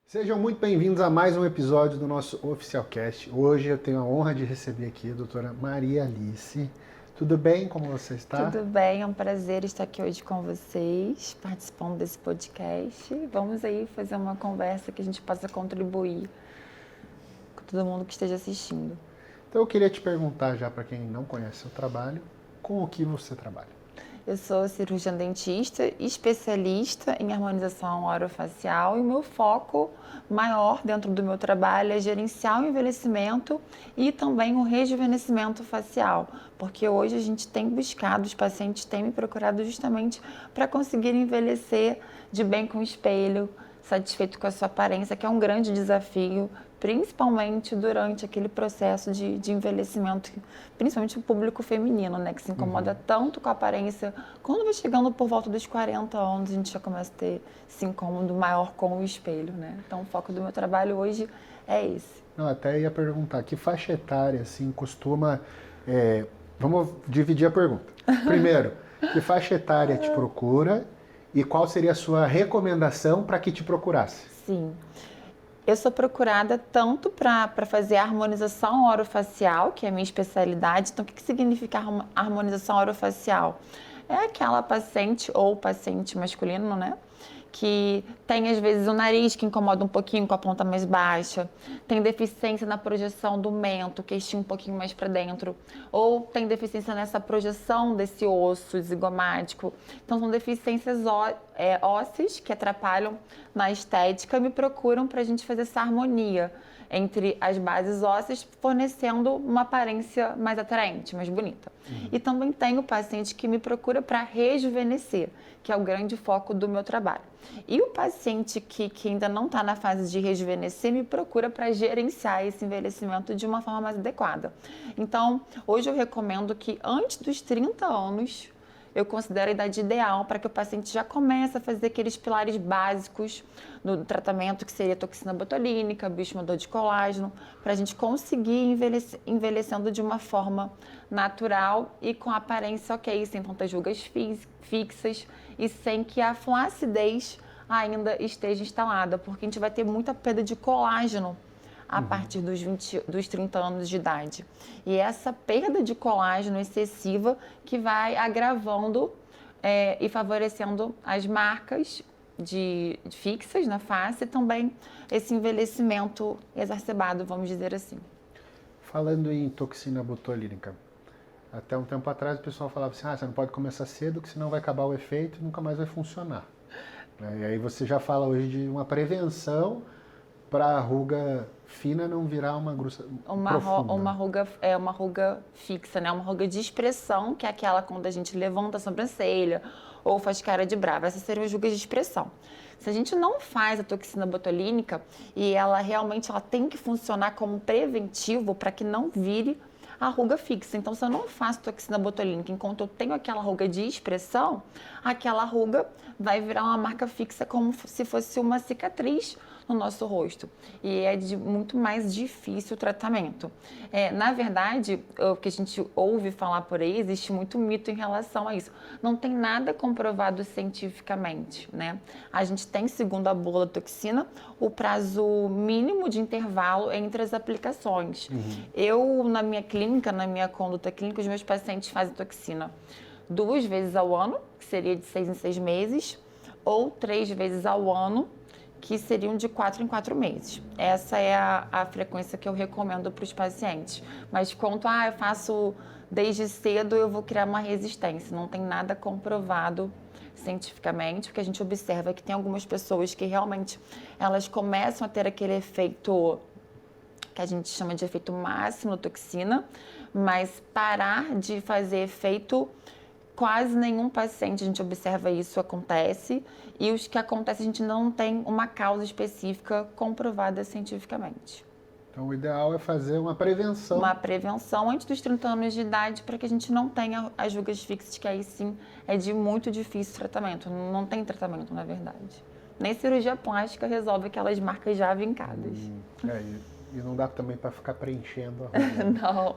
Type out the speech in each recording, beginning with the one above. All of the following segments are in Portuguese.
Sejam muito bem-vindos a mais um episódio do nosso Oficialcast. Hoje eu tenho a honra de receber aqui a doutora Maria Alice. Tudo bem? Como você está? Tudo bem, é um prazer estar aqui hoje com vocês, participando desse podcast. Vamos aí fazer uma conversa que a gente possa contribuir com todo mundo que esteja assistindo. Então eu queria te perguntar, já para quem não conhece o seu trabalho, com o que você trabalha? Eu sou cirurgiã dentista, especialista em harmonização orofacial e o meu foco maior dentro do meu trabalho é gerenciar o envelhecimento e também o rejuvenescimento facial, porque hoje a gente tem buscado, os pacientes têm me procurado justamente para conseguir envelhecer de bem com o espelho, satisfeito com a sua aparência, que é um grande desafio, principalmente durante aquele processo de envelhecimento, principalmente o público feminino, né, que se incomoda tanto com a aparência. Quando vai chegando por volta dos 40 anos, a gente já começa a ter esse incômodo maior com o espelho, né? Então, o foco do meu trabalho hoje é esse. Eu até ia perguntar, que faixa etária, assim, costuma... Vamos dividir a pergunta. Primeiro, que faixa etária te procura e qual seria a sua recomendação para que te procurasse? Sim. Eu sou procurada tanto para fazer a harmonização orofacial, que é a minha especialidade. Então, o que significa harmonização orofacial? É aquela paciente ou paciente masculino, né? Que tem, às vezes, o nariz que incomoda um pouquinho com a ponta mais baixa, tem deficiência na projeção do mento, queixinho um pouquinho mais para dentro, ou tem deficiência nessa projeção desse osso zigomático. Então, são deficiências ósseas que atrapalham na estética e me procuram para a gente fazer essa harmonia entre as bases ósseas, fornecendo uma aparência mais atraente, mais bonita. E também tem o paciente que me procura para rejuvenescer, que é o grande foco do meu trabalho. E o paciente que ainda não está na fase de rejuvenescer me procura para gerenciar esse envelhecimento de uma forma mais adequada. Então, hoje eu recomendo que antes dos 30 anos, eu considero a idade ideal para que o paciente já comece a fazer aqueles pilares básicos no tratamento, que seria toxina botulínica, bioestimulador de colágeno, para a gente conseguir envelhecendo de uma forma natural e com aparência ok, sem tantas rugas fixas e sem que a flacidez ainda esteja instalada, porque a gente vai ter muita perda de colágeno a partir dos 30 anos de idade. E essa perda de colágeno excessiva que vai agravando e favorecendo as marcas fixas na face e também esse envelhecimento exacerbado, vamos dizer assim. Falando em toxina botulínica, até um tempo atrás o pessoal falava assim, você não pode começar cedo, que senão vai acabar o efeito e nunca mais vai funcionar. E aí você já fala hoje de uma prevenção para a ruga fina não virar uma profunda. Uma ruga fixa, né? Uma ruga de expressão, que é aquela quando a gente levanta a sobrancelha ou faz cara de brava. Essas seriam as rugas de expressão. Se a gente não faz a toxina botulínica e ela realmente tem que funcionar como preventivo para que não vire a ruga fixa. Então, se eu não faço toxina botulínica enquanto eu tenho aquela ruga de expressão, aquela ruga vai virar uma marca fixa como se fosse uma cicatriz no nosso rosto. E é muito mais difícil o tratamento. Na verdade, o que a gente ouve falar por aí, existe muito mito em relação a isso. Não tem nada comprovado cientificamente, né? A gente tem, segundo a bula da toxina, o prazo mínimo de intervalo entre as aplicações. Eu, na minha clínica, na minha conduta clínica, os meus pacientes fazem toxina 2 vezes ao ano, que seria de 6 em 6 meses, ou 3 vezes ao ano, que seriam de 4 em 4 meses. Essa é a frequência que eu recomendo para os pacientes. Mas quanto eu faço desde cedo, eu vou criar uma resistência. Não tem nada comprovado cientificamente. O que a gente observa é que tem algumas pessoas que realmente elas começam a ter aquele efeito que a gente chama de efeito máximo da toxina, mas parar de fazer efeito, quase nenhum paciente, a gente observa isso, acontece, e os que acontecem a gente não tem uma causa específica comprovada cientificamente. Então o ideal é fazer uma prevenção. Uma prevenção antes dos 30 anos de idade para que a gente não tenha as rugas fixas, que aí sim é de muito difícil tratamento, não tem tratamento na verdade. Nem cirurgia plástica resolve aquelas marcas já vincadas. E não dá também para ficar preenchendo a ruga. Não,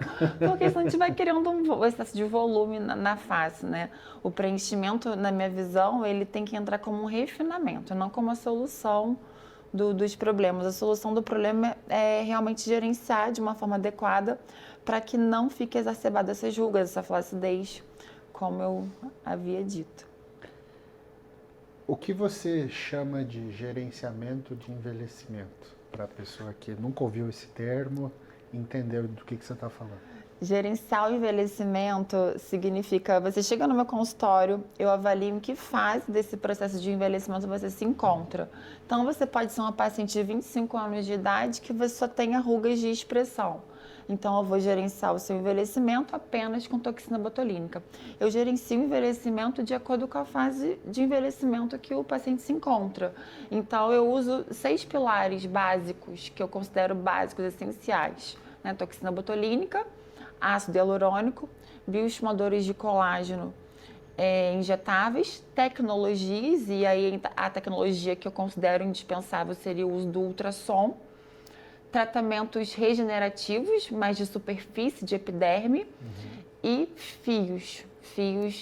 porque senão a gente vai criando um excesso de volume na face, né? O preenchimento, na minha visão, ele tem que entrar como um refinamento, não como a solução dos problemas. A solução do problema é realmente gerenciar de uma forma adequada para que não fique exacerbada essas rugas, essa flacidez, como eu havia dito. O que você chama de gerenciamento de envelhecimento? Para a pessoa que nunca ouviu esse termo, entender do que você está falando. Gerenciar o envelhecimento significa, você chega no meu consultório, eu avalio em que fase desse processo de envelhecimento você se encontra. Então, você pode ser uma paciente de 25 anos de idade que você só tenha rugas de expressão. Então, eu vou gerenciar o seu envelhecimento apenas com toxina botulínica. Eu gerencio o envelhecimento de acordo com a fase de envelhecimento que o paciente se encontra. Então, eu uso 6 pilares básicos, que eu considero básicos, essenciais, né? Toxina botulínica, ácido hialurônico, bioestimuladores de colágeno injetáveis, tecnologias, e aí a tecnologia que eu considero indispensável seria o uso do ultrassom, tratamentos regenerativos, mais de superfície, de epiderme, e fios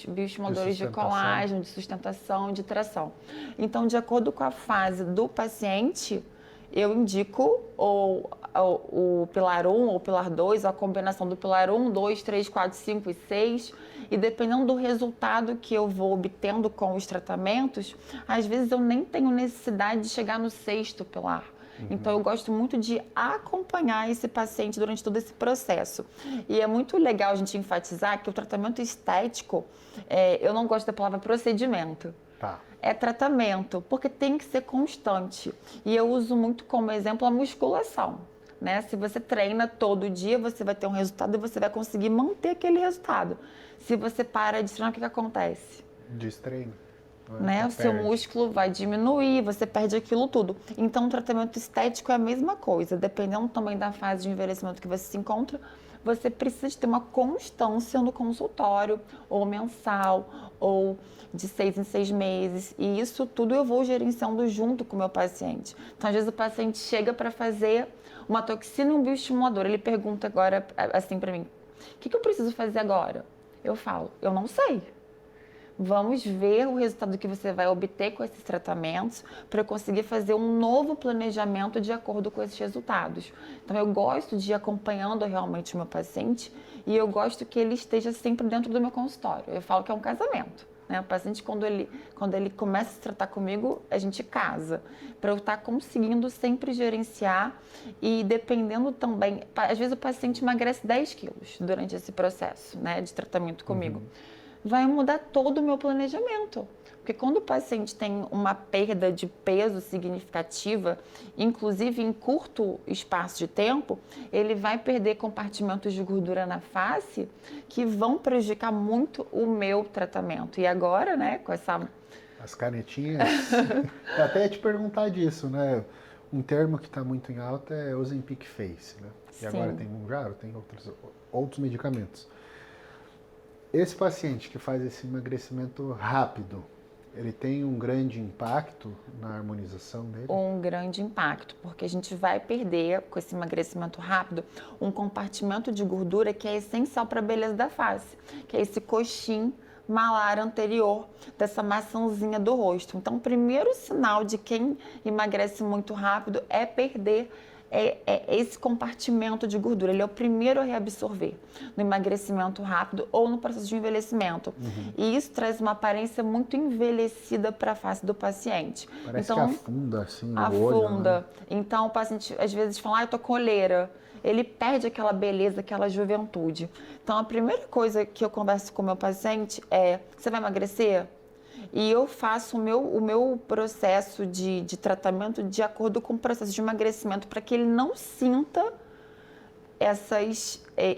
bioestimuladores de colágeno, de sustentação, de tração. Então, de acordo com a fase do paciente, eu indico o pilar 1 ou o pilar 2, a combinação do pilar 1, 2, 3, 4, 5 e 6, e dependendo do resultado que eu vou obtendo com os tratamentos, às vezes eu nem tenho necessidade de chegar no 6º pilar. Então, eu gosto muito de acompanhar esse paciente durante todo esse processo. E é muito legal a gente enfatizar que o tratamento estético, eu não gosto da palavra procedimento. Tá. É tratamento, porque tem que ser constante. E eu uso muito como exemplo a musculação, né? Se você treina todo dia, você vai ter um resultado e você vai conseguir manter aquele resultado. Se você para de treinar, o que acontece? Destreino. Né? O seu músculo vai diminuir, você perde aquilo tudo. Então, o tratamento estético é a mesma coisa. Dependendo também da fase de envelhecimento que você se encontra, você precisa de ter uma constância no consultório, ou mensal, ou de 6 em 6 meses. E isso tudo eu vou gerenciando junto com o meu paciente. Então, às vezes, o paciente chega para fazer uma toxina e um bioestimulador. Ele pergunta agora, assim, para mim, o que eu preciso fazer agora? Eu falo, eu não sei. Vamos ver o resultado que você vai obter com esses tratamentos para conseguir fazer um novo planejamento de acordo com esses resultados. Então, eu gosto de ir acompanhando realmente o meu paciente e eu gosto que ele esteja sempre dentro do meu consultório. Eu falo que é um casamento, né? O paciente, quando ele começa a se tratar comigo, a gente casa. Para eu estar conseguindo sempre gerenciar e dependendo também... Às vezes, o paciente emagrece 10 quilos durante esse processo, né, de tratamento comigo. Vai mudar todo o meu planejamento. Porque quando o paciente tem uma perda de peso significativa, inclusive em curto espaço de tempo, ele vai perder compartimentos de gordura na face que vão prejudicar muito o meu tratamento. E agora, né, com essa... As canetinhas. Eu até ia te perguntar disso, né? Um termo que está muito em alta é Ozempic Face, né? E agora tem Mounjaro, tem outros medicamentos. Esse paciente que faz esse emagrecimento rápido, ele tem um grande impacto na harmonização dele? Um grande impacto, porque a gente vai perder, com esse emagrecimento rápido, um compartimento de gordura que é essencial para a beleza da face, que é esse coxim malar anterior dessa maçãzinha do rosto. Então, o primeiro sinal de quem emagrece muito rápido é perder esse compartimento de gordura. Ele é o primeiro a reabsorver no emagrecimento rápido ou no processo de envelhecimento. E isso traz uma aparência muito envelhecida para a face do paciente. Parece então, que afunda assim o olho. Afunda. Né? Então o paciente às vezes fala, eu tô com olheira. Ele perde aquela beleza, aquela juventude. Então a primeira coisa que eu converso com o meu paciente é, você vai emagrecer? E eu faço o meu processo de tratamento de acordo com o processo de emagrecimento para que ele não sinta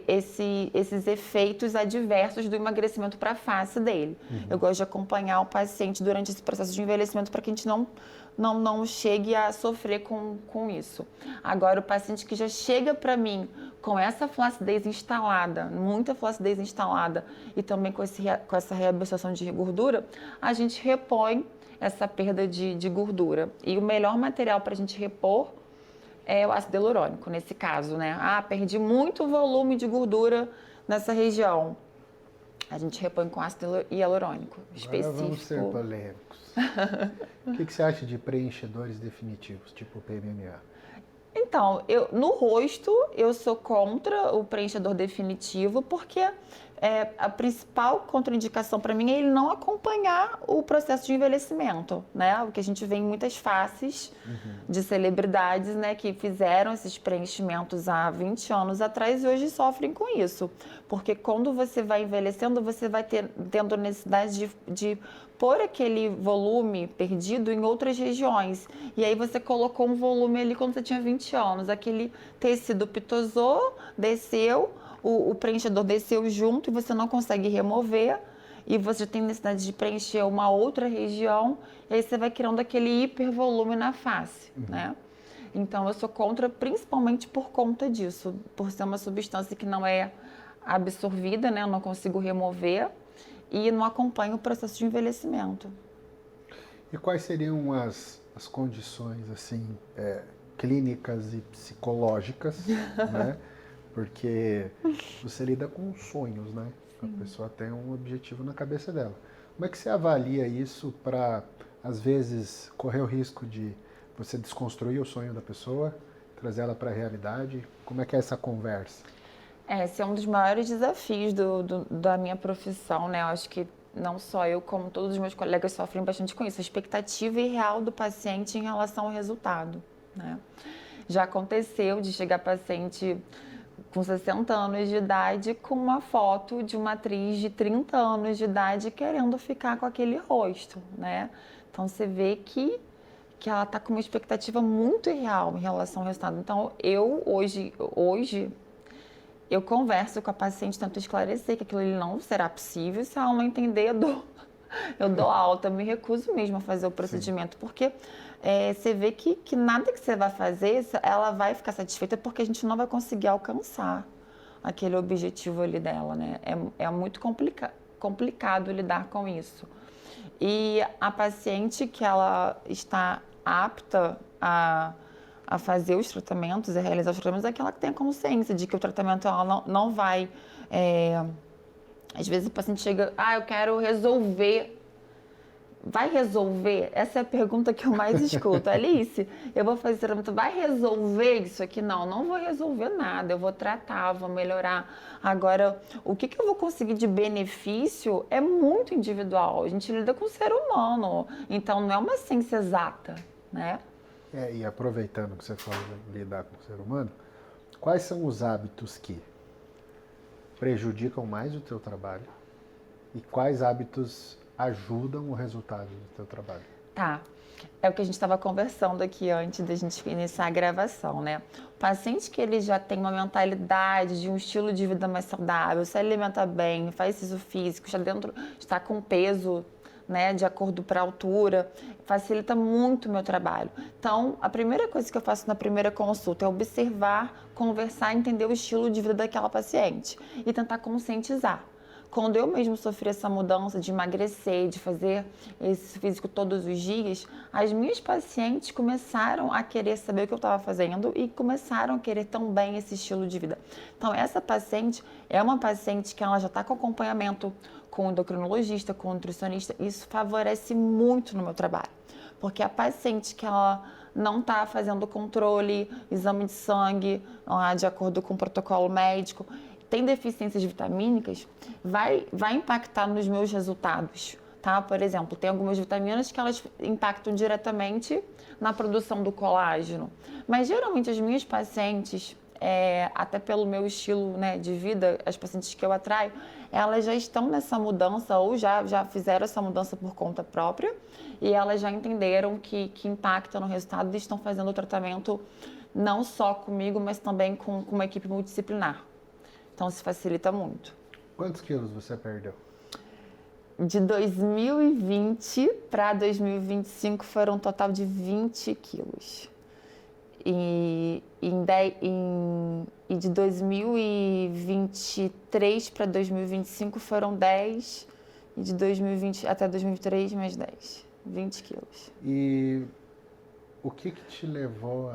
esses efeitos adversos do emagrecimento para a face dele. Eu gosto de acompanhar o paciente durante esse processo de envelhecimento para que a gente não chegue a sofrer com isso. Agora, o paciente que já chega para mim com essa flacidez instalada, muita flacidez instalada, e também com essa reabsorção de gordura, a gente repõe essa perda de gordura. E o melhor material para a gente repor é o ácido hialurônico, nesse caso, né? Ah, perdi muito volume de gordura nessa região. A gente repõe com ácido hialurônico Agora vamos ser específico. polêmicos. O que você acha de preenchedores definitivos, tipo PMMA? Então, no rosto, eu sou contra o preenchedor definitivo, porque a principal contraindicação para mim é ele não acompanhar o processo de envelhecimento, né? O que a gente vê em muitas faces de celebridades, né, que fizeram esses preenchimentos há 20 anos atrás e hoje sofrem com isso. Porque quando você vai envelhecendo, você vai tendo necessidade de pôr aquele volume perdido em outras regiões. E aí você colocou um volume ali quando você tinha 20 anos. Aquele tecido pitosou, desceu, o preenchedor desceu junto e você não consegue remover. E você tem necessidade de preencher uma outra região. E aí você vai criando aquele hipervolume na face, né? Então eu sou contra principalmente por conta disso. Por ser uma substância que não é absorvida, né? Eu não consigo remover. E não acompanha o processo de envelhecimento. E quais seriam as condições assim clínicas e psicológicas, né? Porque você lida com sonhos, né? Sim. A pessoa tem um objetivo na cabeça dela. Como é que você avalia isso para, às vezes, correr o risco de você desconstruir o sonho da pessoa, trazer ela para a realidade? Como é que é essa conversa? Esse é um dos maiores desafios da minha profissão, né? Eu acho que não só eu, como todos os meus colegas sofrem bastante com isso. A expectativa irreal do paciente em relação ao resultado, né? Já aconteceu de chegar paciente com 60 anos de idade com uma foto de uma atriz de 30 anos de idade querendo ficar com aquele rosto, né? Então você vê que ela está com uma expectativa muito irreal em relação ao resultado. Então eu hoje eu converso com a paciente, tento esclarecer que aquilo não será possível. Se ela não entender, eu dou alta, eu me recuso mesmo a fazer o procedimento. Sim. Porque você vê que nada que você vai fazer, ela vai ficar satisfeita porque a gente não vai conseguir alcançar aquele objetivo ali dela, né? É muito complicado lidar com isso. E a paciente que ela está apta a fazer os tratamentos, a realizar os tratamentos, é aquela que tem a consciência de que o tratamento ela não vai... às vezes o paciente chega, eu quero resolver. Vai resolver? Essa é a pergunta que eu mais escuto. Alice, eu vou fazer tratamento, vai resolver isso aqui? Não vou resolver nada, eu vou tratar, vou melhorar. Agora, o que eu vou conseguir de benefício é muito individual. A gente lida com o ser humano, então não é uma ciência exata, né? E aproveitando que você falou de lidar com o ser humano, quais são os hábitos que prejudicam mais o teu trabalho e quais hábitos ajudam o resultado do teu trabalho? Tá, é o que a gente estava conversando aqui antes da gente iniciar a gravação, né? O paciente que ele já tem uma mentalidade de um estilo de vida mais saudável, se alimenta bem, faz exercício físico, está com peso, né, de acordo para a altura, facilita muito o meu trabalho. Então, a primeira coisa que eu faço na primeira consulta é observar, conversar, entender o estilo de vida daquela paciente e tentar conscientizar. Quando eu mesmo sofri essa mudança de emagrecer, de fazer esse físico todos os dias, as minhas pacientes começaram a querer saber o que eu estava fazendo e começaram a querer também esse estilo de vida. Então, essa paciente é uma paciente que ela já está com acompanhamento com o endocrinologista, com o nutricionista. Isso favorece muito no meu trabalho, porque a paciente que ela não está fazendo controle, exame de sangue, de acordo com o protocolo médico, tem deficiências vitamínicas, vai impactar nos meus resultados, tá? Por exemplo, tem algumas vitaminas que elas impactam diretamente na produção do colágeno, mas geralmente as minhas pacientes, até pelo meu estilo, né, de vida, as pacientes que eu atraio, elas já estão nessa mudança ou já fizeram essa mudança por conta própria e elas já entenderam que impacta no resultado e estão fazendo o tratamento não só comigo, mas também com uma equipe multidisciplinar. Então, se facilita muito. Quantos quilos você perdeu? De 2020 para 2025 foram um total de 20 quilos. E de 2023 para 2025 foram 10. E de 2020 até 2023, mais 10. 20 quilos. E o que te levou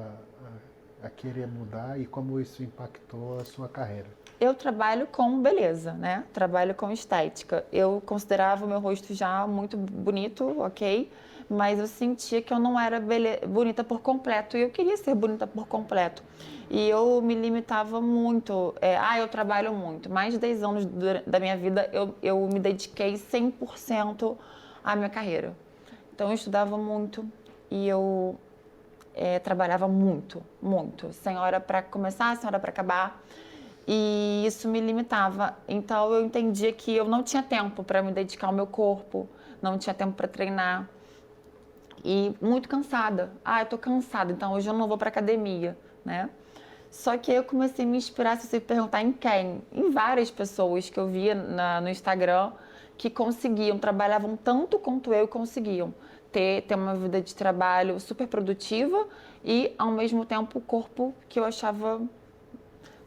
a querer mudar e como isso impactou a sua carreira? Eu trabalho com beleza, né? Trabalho com estética. Eu considerava o meu rosto já muito bonito, ok? Mas eu sentia que eu não era bonita por completo. E eu queria ser bonita por completo. E eu me limitava muito. Eu trabalho muito. Mais de 10 anos da minha vida, eu me dediquei 100% à minha carreira. Então, eu estudava muito e eu trabalhava muito, muito. Sem hora para começar, sem hora para acabar. E isso me limitava. Então eu entendia que eu não tinha tempo para me dedicar ao meu corpo, não tinha tempo para treinar. E muito cansada. Eu tô cansada, então hoje eu não vou para academia, né? Só que eu comecei a me inspirar, se você perguntar em quem? Em várias pessoas que eu via no Instagram que conseguiam, trabalhavam tanto quanto eu conseguiam ter uma vida de trabalho super produtiva e, ao mesmo tempo, o corpo que eu achava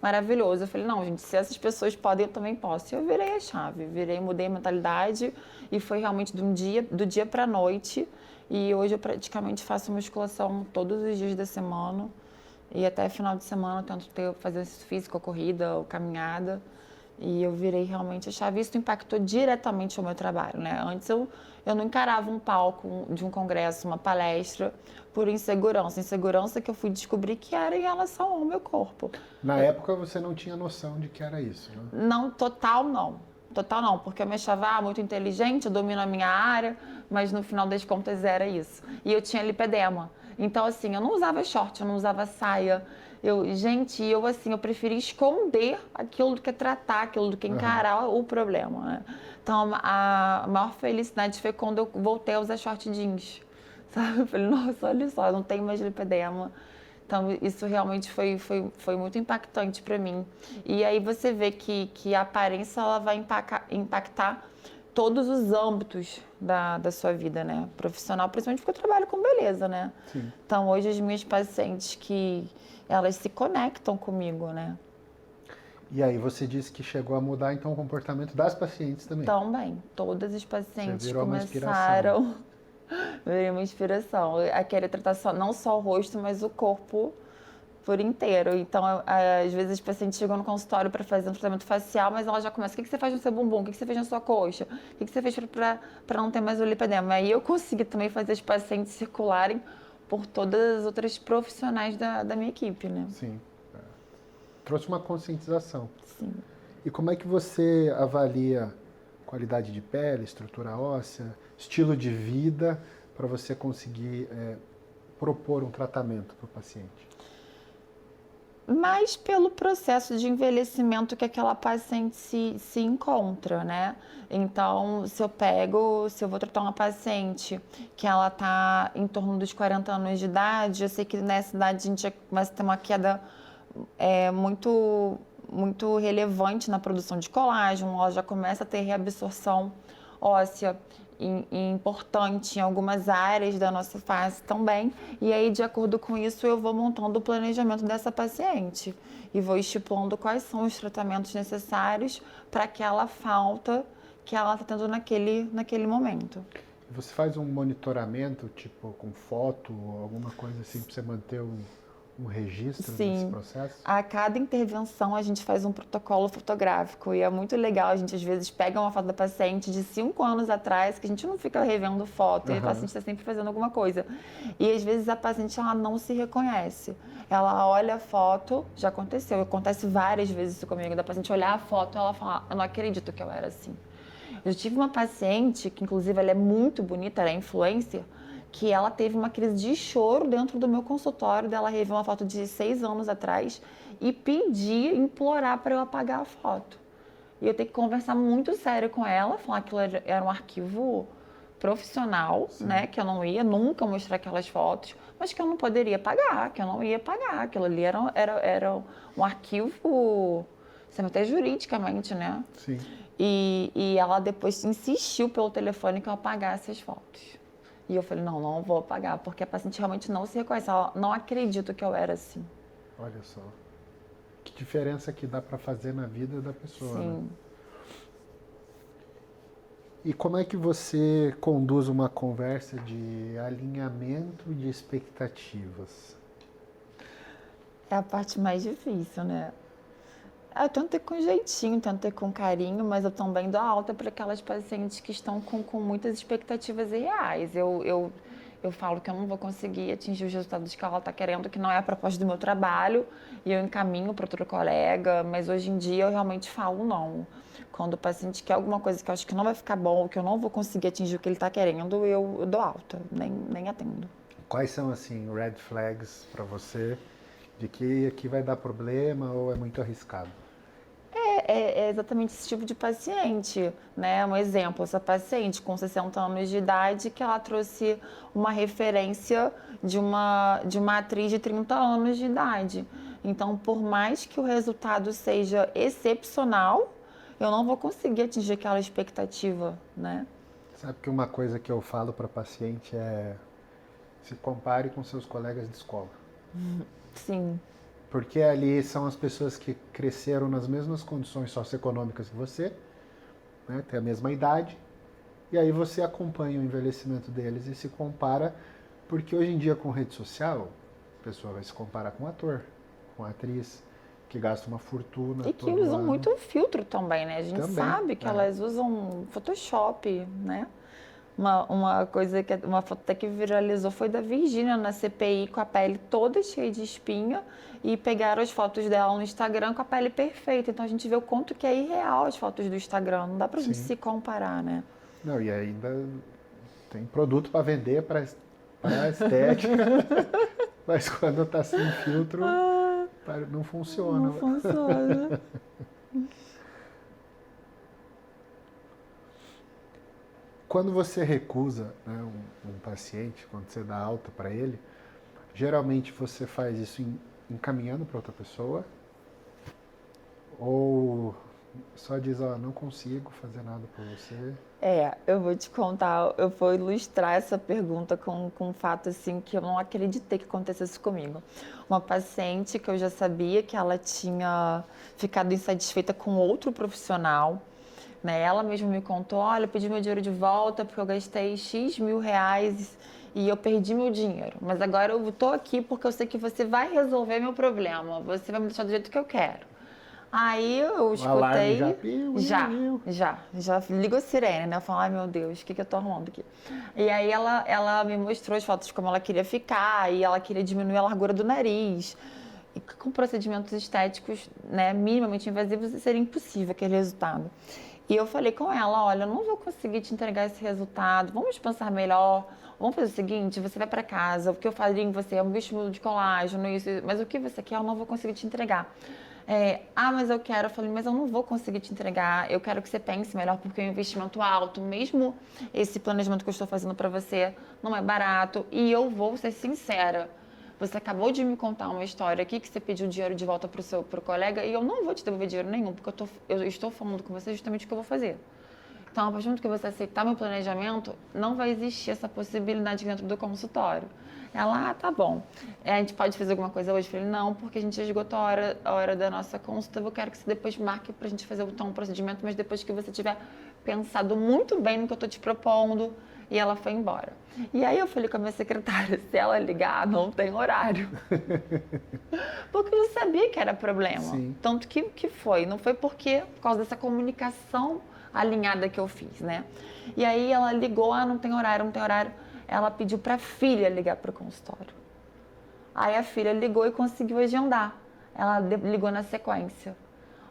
maravilhoso. Eu falei, não, gente, se essas pessoas podem, eu também posso. E eu virei a chave, mudei a mentalidade e foi realmente do dia para a noite. E hoje eu praticamente faço musculação todos os dias da semana. E até final de semana eu tento fazer exercício físico, corrida ou caminhada. E eu virei realmente a chave. Isso impactou diretamente o meu trabalho, né? Antes eu não encarava um palco de um congresso, uma palestra, por insegurança. Insegurança que eu fui descobrir que era em relação ao meu corpo. Na época você não tinha noção de que era isso, né? Não, total não. Total não, porque eu me achava muito inteligente, eu domino a minha área, mas no final das contas era isso. E eu tinha lipedema. Então, assim, eu não usava short, eu não usava saia. Eu preferia esconder aquilo do que tratar, aquilo do que encarar o problema, né? Então, a maior felicidade foi quando eu voltei a usar short jeans, sabe? Eu falei, nossa, olha só, eu não tenho mais lipedema. Então, isso realmente foi muito impactante para mim. E aí você vê que a aparência ela vai impactar todos os âmbitos da sua vida, né? Profissional, principalmente porque eu trabalho com beleza, né? Sim. Então, hoje as minhas pacientes elas se conectam comigo, né? E aí você disse que chegou a mudar então o comportamento das pacientes também. Também, todas as pacientes Você virou começaram... Virei uma inspiração. A querer tratar não só o rosto, mas o corpo por inteiro. Então, às vezes as pacientes chegam no consultório para fazer um tratamento facial, mas ela já começa, o que você faz no seu bumbum? O que você fez na sua coxa? O que você fez para não ter mais o lipedema? Aí eu consegui também fazer as pacientes circularem por todas as outras profissionais da minha equipe, né? Sim. Trouxe uma conscientização. Sim. E como é que você avalia qualidade de pele, estrutura óssea, estilo de vida, para você conseguir propor um tratamento para o paciente? Mas pelo processo de envelhecimento que aquela paciente se encontra, né? Então, se eu vou tratar uma paciente que ela está em torno dos 40 anos de idade, eu sei que nessa idade a gente já começa a ter uma queda muito relevante na produção de colágeno, ela já começa a ter reabsorção óssea importante em algumas áreas da nossa face também. E aí, de acordo com isso, eu vou montando o planejamento dessa paciente e vou estipulando quais são os tratamentos necessários para aquela falta que ela está tendo naquele momento. Você faz um monitoramento, tipo, com foto ou alguma coisa assim, para você manter um registro desse processo? A cada intervenção a gente faz um protocolo fotográfico e é muito legal. A gente às vezes pega uma foto da paciente de 5 anos atrás, que a gente não fica revendo foto, e a paciente está sempre fazendo alguma coisa. E às vezes a paciente ela não se reconhece. Ela olha a foto, já acontece várias vezes isso comigo, da paciente olhar a foto e ela fala, eu não acredito que eu era assim. Eu tive uma paciente, que inclusive ela é muito bonita, ela é influencer, que ela teve uma crise de choro dentro do meu consultório, dela rever uma foto de 6 anos atrás e implorar para eu apagar a foto. E eu tenho que conversar muito sério com ela, falar que aquilo era um arquivo profissional, né, que eu não ia nunca mostrar aquelas fotos, mas que eu não poderia apagar, que eu não ia apagar. Aquilo ali era um arquivo, até juridicamente, né? Sim. E ela depois insistiu pelo telefone que eu apagasse as fotos. E eu falei, não vou apagar, porque a paciente realmente não se reconhece. Ela não acredita que eu era assim. Olha só. Que diferença que dá para fazer na vida da pessoa, Sim. Né? E como é que você conduz uma conversa de alinhamento de expectativas? É a parte mais difícil, né? Eu tento ter com jeitinho, tento ter com carinho, mas eu também dou alta para aquelas pacientes que estão com muitas expectativas irreais. Eu falo que eu não vou conseguir atingir os resultados que ela está querendo, que não é a proposta do meu trabalho, e eu encaminho para outro colega, mas hoje em dia eu realmente falo não. Quando o paciente quer alguma coisa que eu acho que não vai ficar bom, que eu não vou conseguir atingir o que ele está querendo, eu dou alta, nem atendo. Quais são, assim, red flags para você de que aqui vai dar problema ou é muito arriscado? É exatamente esse tipo de paciente, né? Um exemplo, essa paciente com 60 anos de idade que ela trouxe uma referência de uma atriz de 30 anos de idade. Então, por mais que o resultado seja excepcional, eu não vou conseguir atingir aquela expectativa, né? Sabe que uma coisa que eu falo para paciente é se compare com seus colegas de escola. Sim, Porque ali são as pessoas que cresceram nas mesmas condições socioeconômicas que você, né, tem a mesma idade, e aí você acompanha o envelhecimento deles e se compara, porque hoje em dia com rede social, a pessoa vai se comparar com um ator, com uma atriz, que gasta uma fortuna e que todo usam ano. muito filtro também, né? A gente Também, sabe que elas usam Photoshop, né? Uma coisa que uma foto até que viralizou foi da Virgínia na CPI com a pele toda cheia de espinha e pegaram as fotos dela no Instagram com a pele perfeita. Então a gente vê o quanto que é irreal as fotos do Instagram. Não dá pra gente Sim. se comparar, né? Não, e ainda tem produto para vender para estética, mas quando tá sem filtro, não funciona. Não funciona. Quando você recusa, né, um paciente, quando você dá alta para ele, geralmente você faz isso encaminhando para outra pessoa ou só diz, ó, não consigo fazer nada por você. Eu vou te contar, eu vou ilustrar essa pergunta com um fato assim que eu não acreditei que acontecesse comigo. Uma paciente que eu já sabia que ela tinha ficado insatisfeita com outro profissional, né? Ela mesma me contou, olha, eu pedi meu dinheiro de volta porque eu gastei X mil reais e eu perdi meu dinheiro. Mas agora eu tô aqui porque eu sei que você vai resolver meu problema, você vai me deixar do jeito que eu quero. Aí eu O alarme escutei, já piu, já ligou a sirene, né? Eu falei, ai meu Deus, o que eu tô arrumando aqui? E aí ela me mostrou as fotos de como ela queria ficar e ela queria diminuir a largura do nariz. E com procedimentos estéticos, né, minimamente invasivos, seria impossível aquele resultado. E eu falei com ela, olha, eu não vou conseguir te entregar esse resultado, vamos pensar melhor, vamos fazer o seguinte, você vai para casa, o que eu faria em você é um vestibulo de colágeno, isso, mas o que você quer eu não vou conseguir te entregar. Mas eu quero. Eu falei, mas eu não vou conseguir te entregar. Eu quero que você pense melhor, porque é um investimento alto. Mesmo esse planejamento que eu estou fazendo para você não é barato. E eu vou ser sincera. Você acabou de me contar uma história aqui que você pediu dinheiro de volta pro colega e eu não vou te devolver dinheiro nenhum, porque eu estou falando com você justamente o que eu vou fazer. Então, a partir do momento que você aceitar meu planejamento, não vai existir essa possibilidade dentro do consultório. Ela, tá bom. A gente pode fazer alguma coisa hoje? Eu falei, não, porque a gente já esgotou a hora da nossa consulta. Eu quero que você depois marque pra gente fazer um procedimento, mas depois que você tiver pensado muito bem no que eu tô te propondo. E ela foi embora. E aí eu falei com a minha secretária, se ela ligar, não tem horário. Porque eu sabia que era problema. Sim. Tanto que foi. Não foi por causa dessa comunicação alinhada que eu fiz, né? E aí ela ligou, não tem horário, não tem horário. Ela pediu para a filha ligar para o consultório. Aí a filha ligou e conseguiu agendar. Ela ligou na sequência.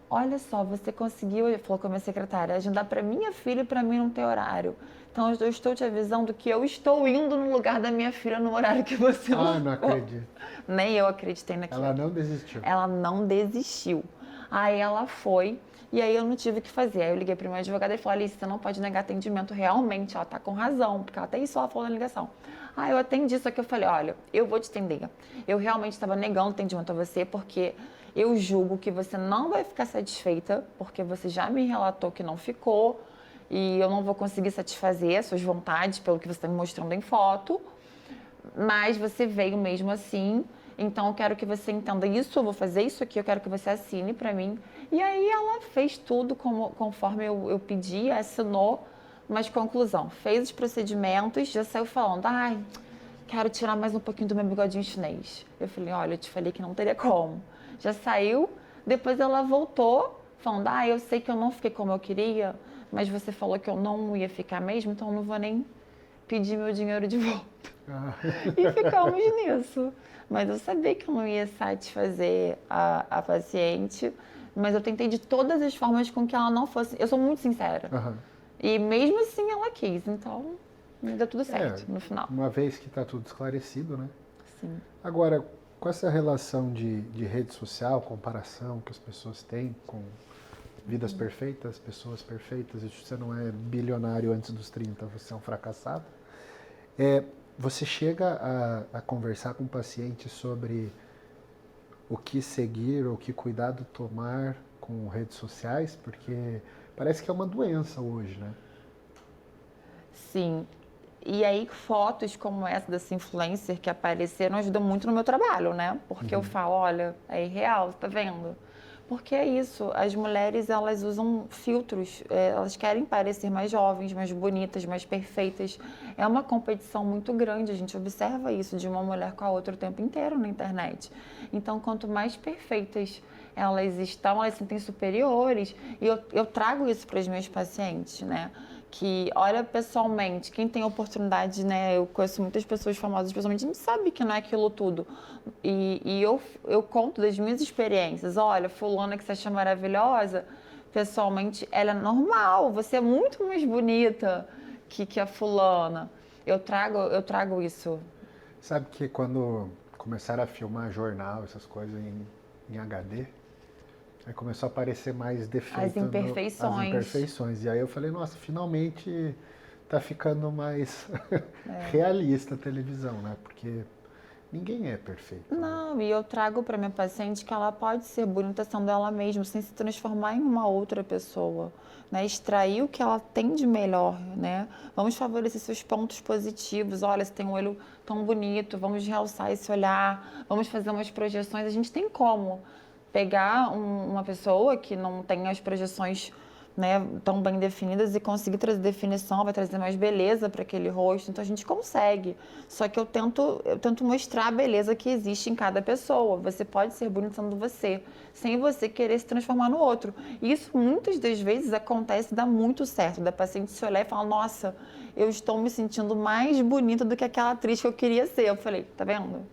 Olha só, você conseguiu, falou com a minha secretária, agendar para minha filha e para mim não ter horário. Então eu estou te avisando que eu estou indo no lugar da minha filha no horário que você marcou. Não acredito. Nem eu acreditei naquilo. Ela não desistiu. Ela não desistiu. Aí ela foi e aí eu não tive o que fazer. Aí eu liguei para o meu advogado e falei, Alice, você não pode negar atendimento. Realmente, ela está com razão, porque até isso ela falou na ligação. Aí eu atendi, só que eu falei, olha, eu vou te atender. Eu realmente estava negando atendimento a você porque eu julgo que você não vai ficar satisfeita, porque você já me relatou que não ficou e eu não vou conseguir satisfazer as suas vontades pelo que você está me mostrando em foto, mas você veio mesmo assim, então eu quero que você entenda isso, eu vou fazer isso aqui, eu quero que você assine para mim. E aí ela fez tudo conforme eu pedi, assinou, mas conclusão, fez os procedimentos, já saiu falando, quero tirar mais um pouquinho do meu bigodinho chinês. Eu falei, olha, eu te falei que não teria como. Já saiu, depois ela voltou, falando, eu sei que eu não fiquei como eu queria, mas você falou que eu não ia ficar mesmo, então eu não vou nem pedir meu dinheiro de volta. E ficamos nisso. Mas eu sabia que eu não ia satisfazer a paciente, mas eu tentei de todas as formas com que ela não fosse... Eu sou muito sincera. E mesmo assim ela quis, então deu tudo certo no final. Uma vez que está tudo esclarecido, né? Sim. Agora, com essa relação de rede social, comparação que as pessoas têm com vidas perfeitas, pessoas perfeitas, e você não é bilionário antes dos 30, você é um fracassado. Você chega a conversar com o paciente sobre o que seguir ou que cuidado tomar com redes sociais, porque parece que é uma doença hoje, né? Sim. E aí fotos como essa dessa influencer que apareceram ajudam muito no meu trabalho, né? Porque eu falo, olha, é irreal, tá vendo? Porque é isso, as mulheres elas usam filtros, elas querem parecer mais jovens, mais bonitas, mais perfeitas. É uma competição muito grande, a gente observa isso de uma mulher com a outra o tempo inteiro na internet. Então, quanto mais perfeitas elas estão, elas se sentem superiores. E eu trago isso para os meus pacientes, né? Que olha pessoalmente, quem tem oportunidade, né? Eu conheço muitas pessoas famosas pessoalmente, a gente sabe que não é aquilo tudo. E eu conto das minhas experiências. Olha, fulana que você acha maravilhosa, pessoalmente ela é normal, você é muito mais bonita que a fulana. Eu trago isso. Sabe que quando começaram a filmar jornal, essas coisas em HD, aí começou a aparecer mais defeito. As imperfeições. As imperfeições. E aí eu falei, nossa, finalmente tá ficando mais realista a televisão, né? Porque ninguém é perfeito. Não, né? E eu trago para minha paciente que ela pode ser bonita sendo ela mesma, sem se transformar em uma outra pessoa, né? Extrair o que ela tem de melhor, né? Vamos favorecer seus pontos positivos. Olha, você tem um olho tão bonito, vamos realçar esse olhar, vamos fazer umas projeções. A gente tem como pegar uma pessoa que não tem as projeções, né, tão bem definidas e conseguir trazer definição, vai trazer mais beleza para aquele rosto. Então a gente consegue. Só que eu tento mostrar a beleza que existe em cada pessoa. Você pode ser bonito sendo você, sem você querer se transformar no outro. E isso muitas das vezes acontece e dá muito certo. Da paciente se olhar e falar, nossa, eu estou me sentindo mais bonita do que aquela atriz que eu queria ser. Eu falei, tá vendo?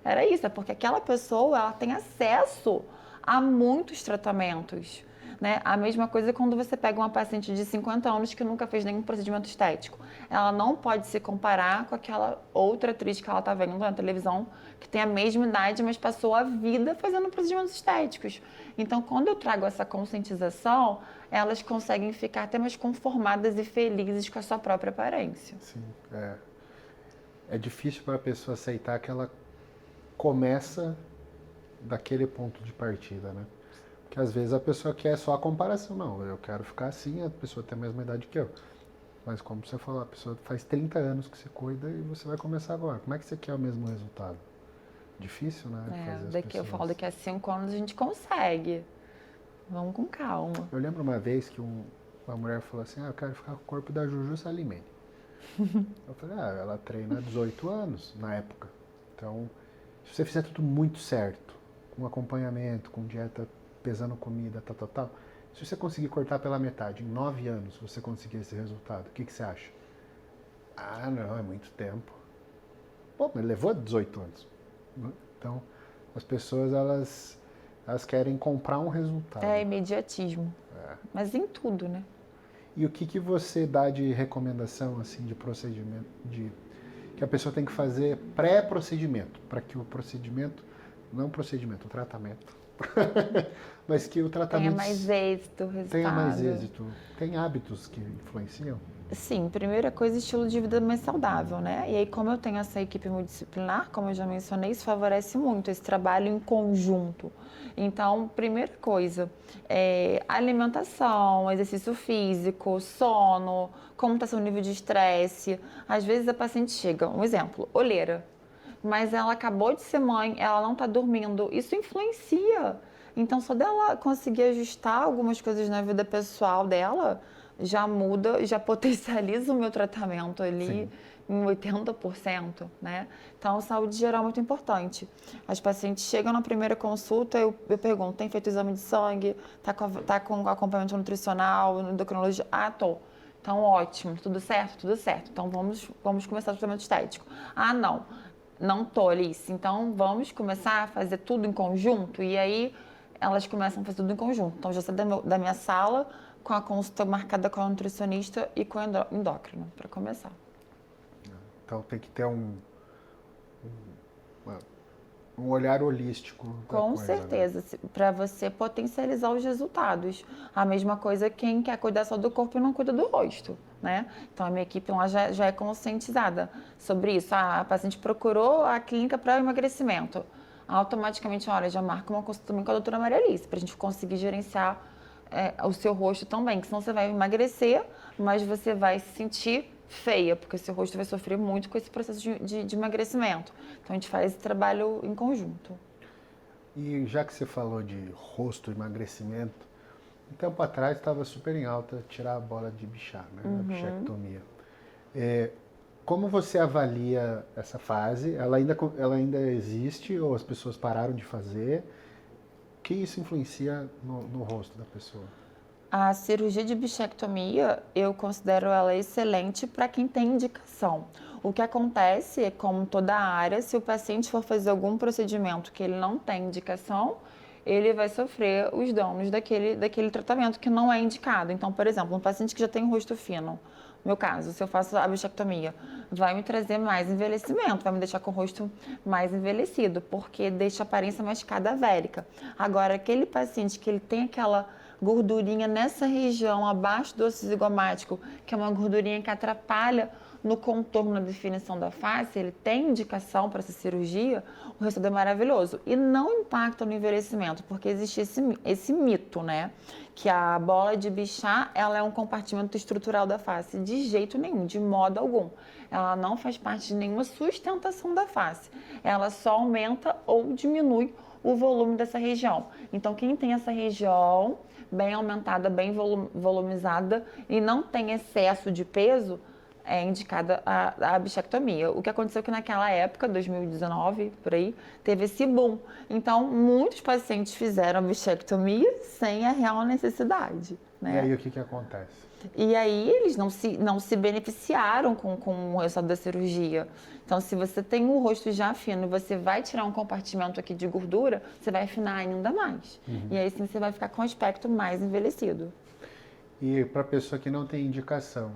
Era isso, é porque aquela pessoa ela tem acesso a muitos tratamentos. Né? A mesma coisa quando você pega uma paciente de 50 anos que nunca fez nenhum procedimento estético. Ela não pode se comparar com aquela outra atriz que ela está vendo na televisão, que tem a mesma idade, mas passou a vida fazendo procedimentos estéticos. Então, quando eu trago essa conscientização, elas conseguem ficar até mais conformadas e felizes com a sua própria aparência. Sim, é difícil para a pessoa aceitar que ela começa daquele ponto de partida, né? Porque às vezes a pessoa quer só a comparação. Não, eu quero ficar assim, a pessoa tem a mesma idade que eu. Mas como você falou, a pessoa faz 30 anos que você cuida e você vai começar agora. Como é que você quer o mesmo resultado? Difícil, né? Eu falo, daqui a 5 anos a gente consegue. Vamos com calma. Eu lembro uma vez que uma mulher falou assim, eu quero ficar com o corpo da Juju Salimene. Eu falei, ela treina há 18 anos na época. Então, se você fizer tudo muito certo, com acompanhamento, com dieta, pesando comida, tal. Se você conseguir cortar pela metade, em 9 anos, você conseguir esse resultado, o que você acha? Não, é muito tempo. Pô, mas levou 18 anos. Então, as pessoas, elas querem comprar um resultado. É imediatismo. Mas em tudo, né? E o que você dá de recomendação, assim, de procedimento, que a pessoa tem que fazer pré-procedimento, para que o procedimento, não o procedimento, o tratamento, mas que o tratamento tenha mais êxito, resultado. Tenha mais êxito. Tem hábitos que influenciam? Sim, primeira coisa, estilo de vida mais saudável, né? E aí, como eu tenho essa equipe multidisciplinar, como eu já mencionei, isso favorece muito esse trabalho em conjunto. Então, primeira coisa, alimentação, exercício físico, sono, como está seu nível de estresse. Às vezes a paciente chega, um exemplo, olheira, mas ela acabou de ser mãe, ela não está dormindo, isso influencia. Então, só dela conseguir ajustar algumas coisas na vida pessoal dela, já muda, já potencializa o meu tratamento ali Sim. em 80%, né? Então, saúde geral é muito importante. As pacientes chegam na primeira consulta, eu pergunto, tem feito exame de sangue? Tá com acompanhamento nutricional, endocrinologia? Ah, tô. Então, ótimo, tudo certo? Tudo certo. Então, vamos começar o tratamento estético. Ah, não tô, Alice. Então, vamos começar a fazer tudo em conjunto? E aí, elas começam a fazer tudo em conjunto. Então, já saio da minha sala com a consulta marcada com a nutricionista e com o endócrino, para começar. Então tem que ter um olhar holístico da Com coisa, certeza, para você potencializar os resultados. A mesma coisa quem quer cuidar só do corpo e não cuida do rosto, né? Então a minha equipe lá já é conscientizada sobre isso. A paciente procurou a clínica para emagrecimento. Automaticamente, olha, já marca uma consulta também com a doutora Maria Alice, para a gente conseguir gerenciar o seu rosto também, que senão você vai emagrecer, mas você vai se sentir feia, porque o seu rosto vai sofrer muito com esse processo de emagrecimento. Então, a gente faz esse trabalho em conjunto. E já que você falou de rosto, emagrecimento, um tempo atrás estava super em alta tirar a bola de bichar, né? A bichectomia. Como você avalia essa fase? Ela ainda existe ou as pessoas pararam de fazer? O que isso influencia no rosto da pessoa? A cirurgia de bichectomia, eu considero ela excelente para quem tem indicação. O que acontece é, como toda área, se o paciente for fazer algum procedimento que ele não tem indicação, ele vai sofrer os danos daquele tratamento que não é indicado. Então, por exemplo, um paciente que já tem o rosto fino, no meu caso, se eu faço a bichectomia, vai me trazer mais envelhecimento, vai me deixar com o rosto mais envelhecido, porque deixa a aparência mais cadavérica. Agora, aquele paciente que ele tem aquela gordurinha nessa região, abaixo do osso zigomático, que é uma gordurinha que atrapalha no contorno, na definição da face, ele tem indicação para essa cirurgia, o resultado é maravilhoso. E não impacta no envelhecimento, porque existe esse mito, né? Que a bola de Bichat, ela é um compartimento estrutural da face. De jeito nenhum, de modo algum. Ela não faz parte de nenhuma sustentação da face. Ela só aumenta ou diminui o volume dessa região. Então, quem tem essa região bem aumentada, bem volumizada e não tem excesso de peso, é indicada a bichectomia. O que aconteceu é que naquela época, 2019, por aí, teve esse boom. Então, muitos pacientes fizeram a bichectomia sem a real necessidade, né? E aí o que acontece? E aí eles não se beneficiaram com o resultado da cirurgia. Então, se você tem o rosto já fino e você vai tirar um compartimento aqui de gordura, você vai afinar ainda mais. E aí sim você vai ficar com o aspecto mais envelhecido. E para a pessoa que não tem indicação,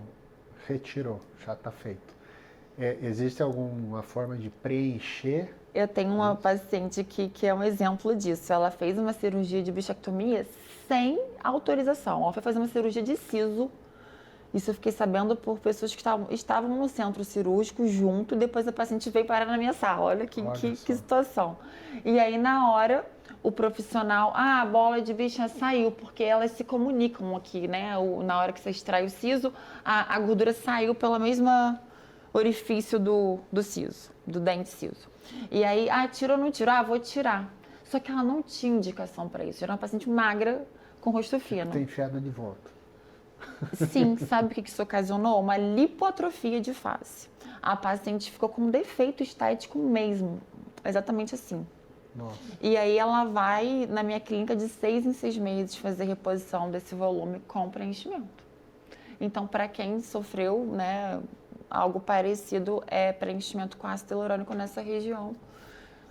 retirou, já está feito. Existe alguma forma de preencher? Eu tenho uma paciente que é um exemplo disso. Ela fez uma cirurgia de bichectomia sem autorização. Ela foi fazer uma cirurgia de siso. Isso eu fiquei sabendo por pessoas que estavam no centro cirúrgico junto, e depois a paciente veio parar na minha sala. Olha que situação. E aí, na hora, o profissional, a bola de bicha saiu, porque elas se comunicam aqui, né? Na hora que você extrai o siso, a gordura saiu pela mesma orifício do siso, do dente siso. E aí, tira ou não tira? Vou tirar. Só que ela não tinha indicação para isso. Era uma paciente magra, com rosto fino. Tem enfiada de volta. Sim, sabe o que isso ocasionou? Uma lipoatrofia de face. A paciente ficou com um defeito estético mesmo, exatamente assim. Nossa. E aí ela vai na minha clínica de 6 em 6 meses fazer reposição desse volume com preenchimento. Então, para quem sofreu, né, algo parecido, é preenchimento com ácido hialurônico nessa região,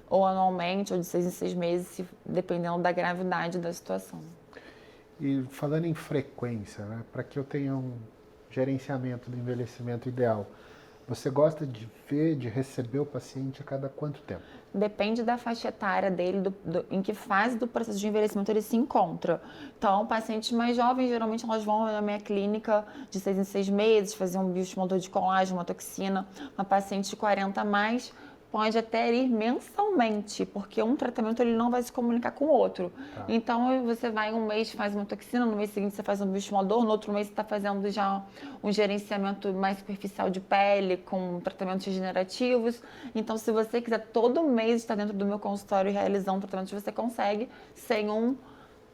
ou anualmente, ou de 6 em 6 meses, dependendo da gravidade da situação. E falando em frequência, né, para que eu tenha um gerenciamento do envelhecimento ideal, você gosta de ver, de receber o paciente a cada quanto tempo? Depende da faixa etária dele, em que fase do processo de envelhecimento ele se encontra. Então, pacientes mais jovens, geralmente elas vão na minha clínica de 6 em 6 meses, fazer um bioestimulador de colágeno, uma toxina. Uma paciente de 40 a mais pode até ir mensalmente, porque um tratamento ele não vai se comunicar com o outro. Tá. Então, você vai um mês, faz uma toxina, no mês seguinte você faz um bioestimulador, no outro mês você está fazendo já um gerenciamento mais superficial de pele, com tratamentos regenerativos. Então, se você quiser todo mês estar dentro do meu consultório e realizar um tratamento, você consegue sem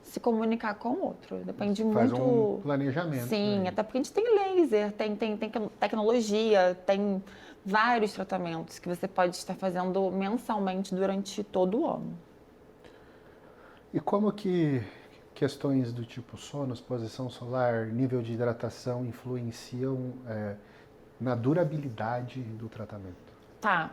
se comunicar com o outro. Depende Faz muito. um planejamento. Sim, Né? até porque a gente tem laser, tem tecnologia, tem vários tratamentos que você pode estar fazendo mensalmente durante todo o ano. E como que questões do tipo sono, exposição solar, nível de hidratação influenciam na durabilidade do tratamento? Tá.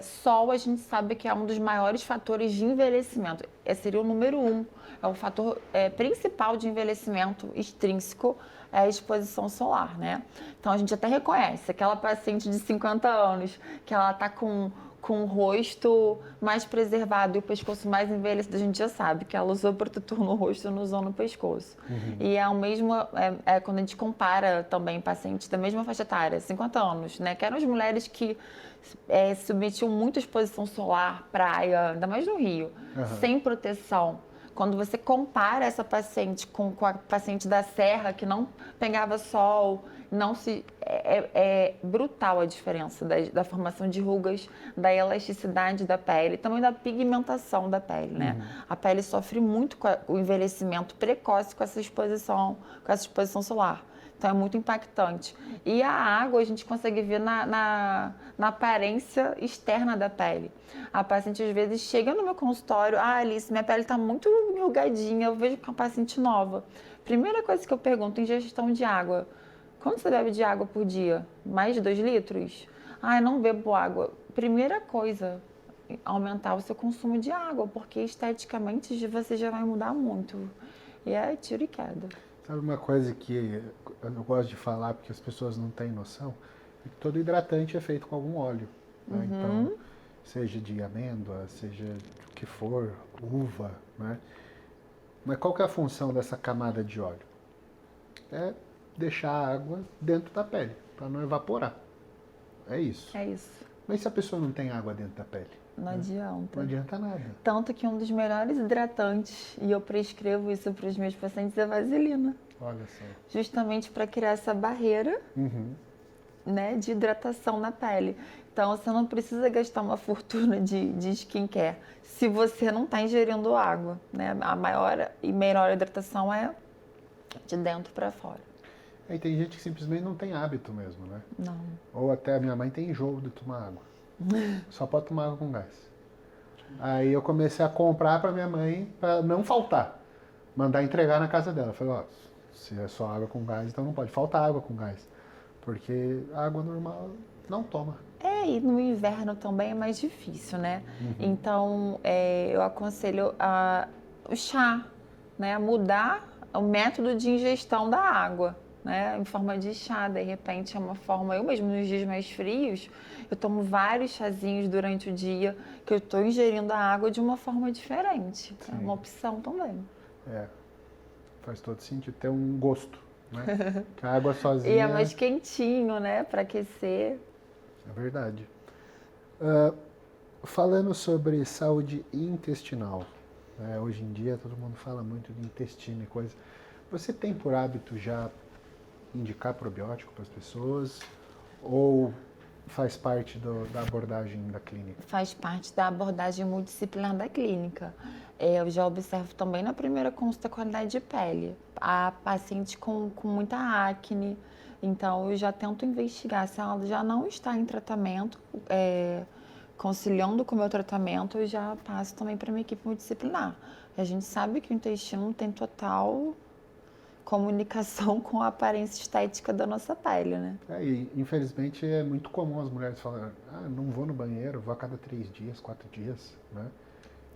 Sol a gente sabe que é um dos maiores fatores de envelhecimento. Esse seria o número 1. É o fator principal de envelhecimento extrínseco, é a exposição solar, né? Então a gente até reconhece aquela paciente de 50 anos que ela tá com o rosto mais preservado e o pescoço mais envelhecido, a gente já sabe que ela usou protetor no rosto e não usou no pescoço. E é o mesmo, quando a gente compara também pacientes da mesma faixa etária, 50 anos, né? Que eram as mulheres que se submetiam muito à exposição solar, praia, ainda mais no Rio, sem proteção. Quando você compara essa paciente com a paciente da Serra, que não pegava sol, é brutal a diferença da formação de rugas, da elasticidade da pele, também da pigmentação da pele, né? A pele sofre muito com o envelhecimento precoce com essa exposição solar. Então é muito impactante. E a água a gente consegue ver na aparência externa da pele. A paciente às vezes chega no meu consultório, Alice, minha pele está muito enrugadinha, eu vejo que é uma paciente nova. Primeira coisa que eu pergunto, ingestão de água. Quanto você bebe de água por dia? Mais de 2 litros? Eu não bebo água. Primeira coisa, aumentar o seu consumo de água, porque esteticamente você já vai mudar muito. E é tiro e queda. Sabe uma coisa que eu gosto de falar, porque as pessoas não têm noção, é que todo hidratante é feito com algum óleo. Né? Então, seja de amêndoa, seja o que for, uva, né? Mas qual que é a função dessa camada de óleo? É deixar a água dentro da pele, para não evaporar. É isso. É isso. Mas se a pessoa não tem água dentro da pele? Não adianta. Não adianta nada. Tanto que um dos melhores hidratantes, e eu prescrevo isso para os meus pacientes, é a vaselina. Olha só. Justamente para criar essa barreira, né, de hidratação na pele. Então, você não precisa gastar uma fortuna de skincare se você não está ingerindo água, né? A maior e melhor hidratação é de dentro para fora. Aí tem gente que simplesmente não tem hábito mesmo, né? Não. Ou até a minha mãe tem enjoo de tomar água. Só pode tomar água com gás. Aí eu comecei a comprar para minha mãe para não faltar. Mandar entregar na casa dela. Eu falei, se é só água com gás, então não pode faltar água com gás. Porque água normal não toma. E no inverno também é mais difícil, né? Então, eu aconselho o chá, né? Mudar o método de ingestão da água, né? Em forma de chá, de repente é uma forma... Eu mesmo, nos dias mais frios, eu tomo vários chazinhos durante o dia que eu estou ingerindo a água de uma forma diferente. Sim. É uma opção também. Faz todo sentido. Ter um gosto, né? Que a água sozinha... E é mais quentinho, né? Para aquecer... É verdade. Falando sobre saúde intestinal, né? Hoje em dia todo mundo fala muito de intestino e coisa. Você tem por hábito já indicar probiótico para as pessoas ou faz parte da abordagem da clínica? Faz parte da abordagem multidisciplinar da clínica. Eu já observo também na primeira consulta qualidade de pele. A paciente com muita acne. Então, eu já tento investigar. Se ela já não está em tratamento, conciliando com o meu tratamento, eu já passo também para a minha equipe multidisciplinar. A gente sabe que o intestino tem total comunicação com a aparência estética da nossa pele, né? E infelizmente é muito comum as mulheres falarem, não vou no banheiro, vou a cada 3 dias, 4 dias, né?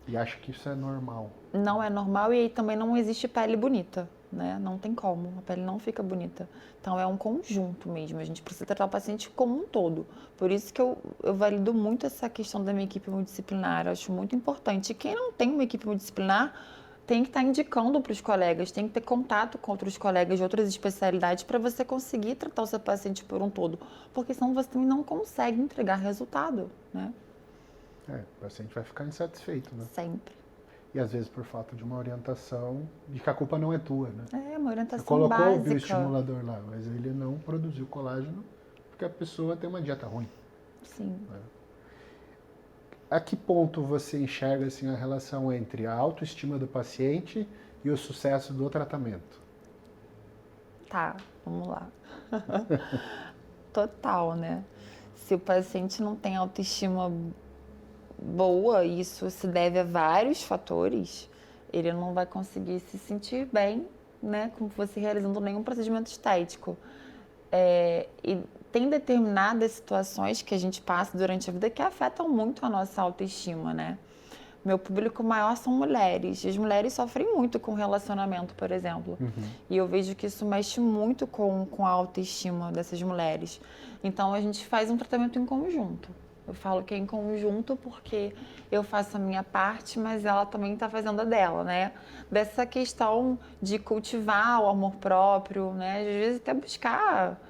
E acho que isso é normal. Não é normal e aí também não existe pele bonita, né? Não tem como, a pele não fica bonita. Então é um conjunto mesmo, a gente precisa tratar o paciente como um todo. Por isso que eu valido muito essa questão da minha equipe multidisciplinar, eu acho muito importante. E quem não tem uma equipe multidisciplinar tem que estar indicando para os colegas, tem que ter contato com outros colegas de outras especialidades para você conseguir tratar o seu paciente por um todo, porque senão você também não consegue entregar resultado, né? O paciente vai ficar insatisfeito, né? Sempre. E às vezes por falta de uma orientação de que a culpa não é tua, né? Uma orientação você colocou básica. O bioestimulador lá, mas ele não produziu colágeno porque a pessoa tem uma dieta ruim. Sim. a que ponto você enxerga assim, a relação entre a autoestima do paciente e o sucesso do tratamento? Tá, vamos lá. Total, né? Se o paciente não tem autoestima boa, isso se deve a vários fatores, ele não vai conseguir se sentir bem, né, com você realizando nenhum procedimento estético. E tem determinadas situações que a gente passa durante a vida que afetam muito a nossa autoestima, né? Meu público maior são mulheres. As mulheres sofrem muito com relacionamento, por exemplo. E eu vejo que isso mexe muito com a autoestima dessas mulheres. Então, a gente faz um tratamento em conjunto. Eu falo que é em conjunto porque eu faço a minha parte, mas ela também está fazendo a dela, né? Dessa questão de cultivar o amor próprio, né? Às vezes até buscar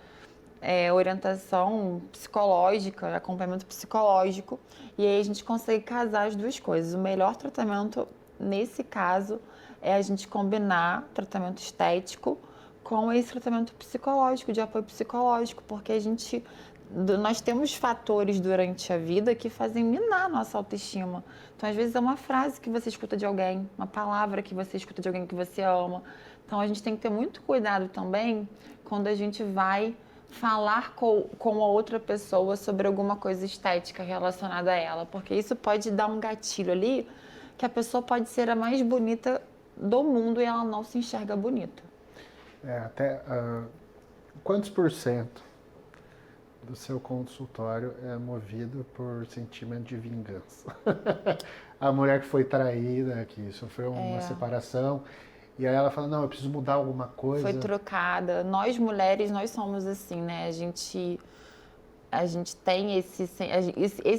orientação psicológica, acompanhamento psicológico, e aí a gente consegue casar as duas coisas. O melhor tratamento, nesse caso, é a gente combinar tratamento estético com esse tratamento psicológico, de apoio psicológico, porque nós temos fatores durante a vida que fazem minar a nossa autoestima. Então, às vezes, é uma frase que você escuta de alguém, uma palavra que você escuta de alguém que você ama. Então, a gente tem que ter muito cuidado também quando a gente vai falar com a outra pessoa sobre alguma coisa estética relacionada a ela, porque isso pode dar um gatilho ali que a pessoa pode ser a mais bonita do mundo e ela não se enxerga bonita. Quantos por cento do seu consultório é movido por sentimento de vingança? A mulher que foi traída, que sofreu uma separação, e aí ela fala, não, eu preciso mudar alguma coisa. Foi trocada. Nós mulheres, nós somos assim, né? A gente tem esse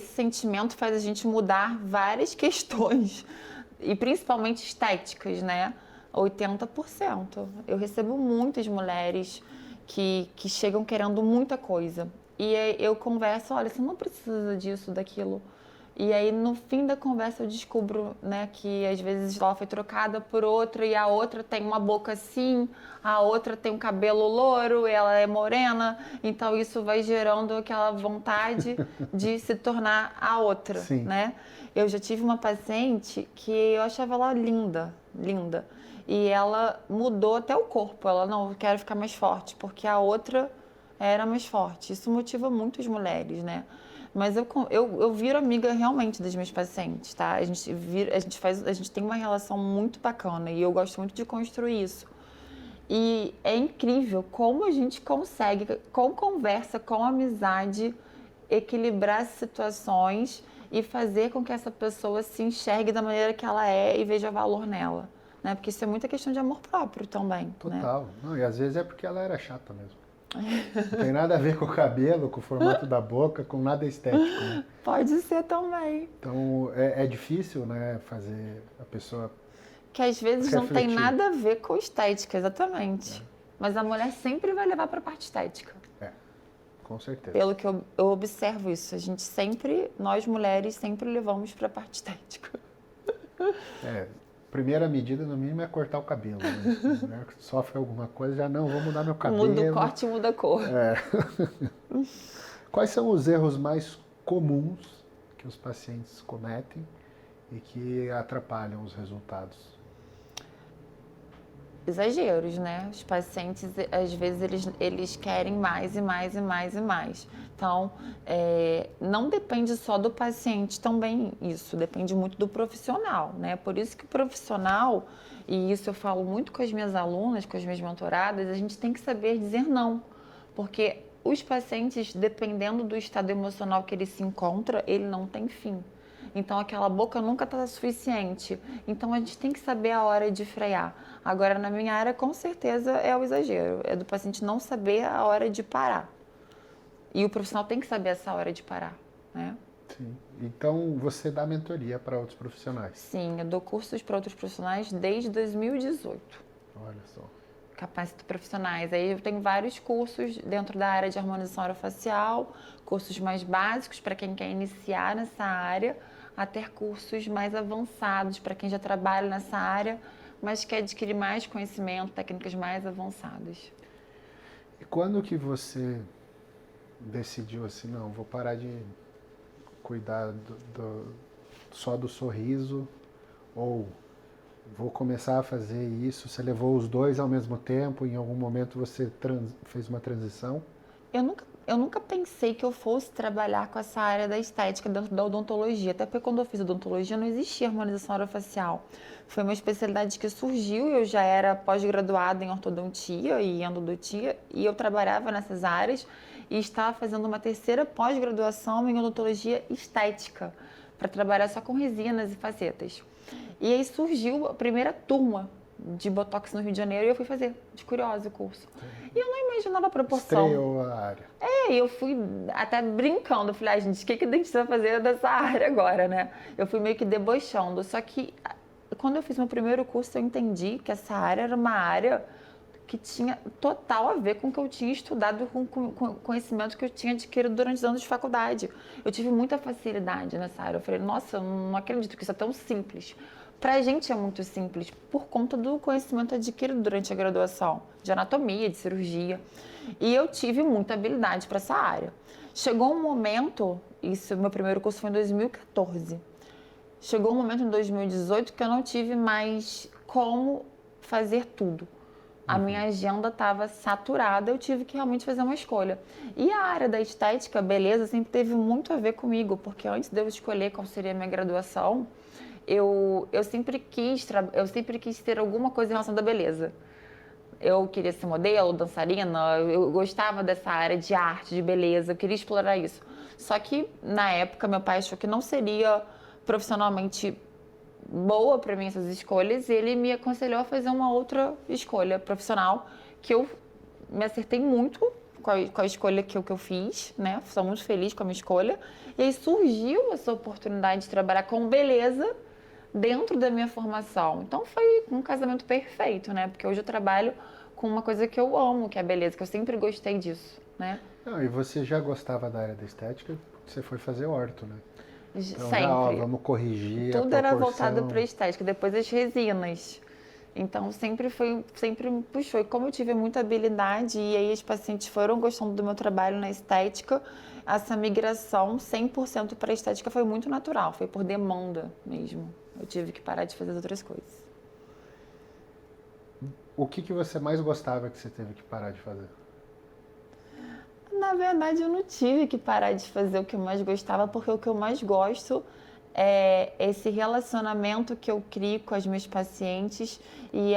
sentimento faz a gente mudar várias questões, e principalmente estéticas, né? 80%. Eu recebo muitas mulheres que chegam querendo muita coisa. E aí eu converso, olha, você não precisa disso, daquilo. E aí, no fim da conversa, eu descubro, né, que às vezes ela foi trocada por outra e a outra tem uma boca assim, a outra tem um cabelo louro, ela é morena, então isso vai gerando aquela vontade de se tornar a outra, Sim. né? Eu já tive uma paciente que eu achava ela linda, linda, e ela mudou até o corpo, ela, não, eu quero ficar mais forte, porque a outra era mais forte. Isso motiva muito as mulheres, né? Mas eu viro amiga realmente das minhas pacientes, tá? A gente tem uma relação muito bacana e eu gosto muito de construir isso. E é incrível como a gente consegue, com conversa, com amizade, equilibrar as situações e fazer com que essa pessoa se enxergue da maneira que ela é e veja valor nela, né? Porque isso é muita questão de amor próprio também, Total. né? Não, e às vezes é porque ela era chata mesmo. Não tem nada a ver com o cabelo, com o formato da boca, com nada estético, né? Pode ser também. Então é difícil, né, fazer a pessoa Que às vezes não tem refletir. nada a ver com estética, exatamente. Mas a mulher sempre vai levar para a parte estética. Com certeza. Pelo que eu observo isso, nós mulheres sempre levamos para a parte estética. Primeira medida, no mínimo, é cortar o cabelo. Né? Se a mulher sofre alguma coisa, já não, vou mudar meu cabelo. Muda o corte e muda a cor. Quais são os erros mais comuns que os pacientes cometem e que atrapalham os resultados? Exageros, né? Os pacientes, às vezes, eles querem mais e mais e mais e mais. Então, não depende só do paciente também isso, depende muito do profissional, né? Por isso que o profissional, e isso eu falo muito com as minhas alunas, com as minhas mentoradas, a gente tem que saber dizer não, porque os pacientes, dependendo do estado emocional que ele se encontra, ele não tem fim. Então, aquela boca nunca está suficiente. Então, a gente tem que saber a hora de frear. Agora, na minha área, com certeza, é o exagero. É do paciente não saber a hora de parar. E o profissional tem que saber essa hora de parar, né? Sim. Então, você dá mentoria para outros profissionais? Sim, eu dou cursos para outros profissionais desde 2018. Olha só. Capacito profissionais. Aí eu tenho vários cursos dentro da área de harmonização orofacial, cursos mais básicos para quem quer iniciar nessa área, até cursos mais avançados para quem já trabalha nessa área, mas quer adquirir mais conhecimento, técnicas mais avançadas. E quando que você decidiu assim, não, vou parar de cuidar só do sorriso, ou vou começar a fazer isso? Você levou os dois ao mesmo tempo? Em algum momento você fez uma transição? Eu nunca pensei que eu fosse trabalhar com essa área da estética dentro da odontologia. Até porque quando eu fiz odontologia não existia harmonização orofacial. Foi uma especialidade que surgiu, eu já era pós-graduada em ortodontia e endodontia e eu trabalhava nessas áreas e estava fazendo uma terceira pós-graduação em odontologia estética para trabalhar só com resinas e facetas. E aí surgiu a primeira turma de Botox no Rio de Janeiro e eu fui fazer, de curiosa, o curso. E eu não imaginava a proporção. Estreou a área. E eu fui até brincando, falei, gente, o que o dentista vai fazer dessa área agora, né? Eu fui meio que debochando, só que quando eu fiz meu primeiro curso eu entendi que essa área era uma área que tinha total a ver com o que eu tinha estudado, com o conhecimento que eu tinha adquirido durante os anos de faculdade. Eu tive muita facilidade nessa área, eu falei, nossa, eu não acredito que isso é tão simples. Pra gente é muito simples, por conta do conhecimento adquirido durante a graduação, de anatomia, de cirurgia. E eu tive muita habilidade para essa área. Chegou um momento, isso, meu primeiro curso foi em 2014. Chegou um momento em 2018 que eu não tive mais como fazer tudo. A minha agenda estava saturada, eu tive que realmente fazer uma escolha. E a área da estética, beleza, sempre teve muito a ver comigo, porque antes de eu escolher qual seria a minha graduação, eu sempre quis ter alguma coisa em relação à beleza. Eu queria ser modelo, dançarina, eu gostava dessa área de arte, de beleza, eu queria explorar isso. Só que, na época, meu pai achou que não seria profissionalmente boa para mim essas escolhas e ele me aconselhou a fazer uma outra escolha profissional que eu me acertei muito com a escolha que eu fiz, né? Sou muito feliz com a minha escolha. E aí surgiu essa oportunidade de trabalhar com beleza dentro da minha formação. Então foi um casamento perfeito, né? Porque hoje eu trabalho com uma coisa que eu amo, que é a beleza, que eu sempre gostei disso, né? Não, e você já gostava da área da estética, você foi fazer orto, né? Então, Sempre. vamos corrigir Tudo a era proporção. voltado para estética, depois as resinas. Então sempre me puxou. E como eu tive muita habilidade e aí os pacientes foram gostando do meu trabalho na estética, essa migração 100% para a estética foi muito natural, foi por demanda mesmo. Eu tive que parar de fazer as outras coisas. O que você mais gostava que você teve que parar de fazer? Na verdade, eu não tive que parar de fazer o que eu mais gostava, porque o que eu mais gosto é esse relacionamento que eu crio com as minhas pacientes e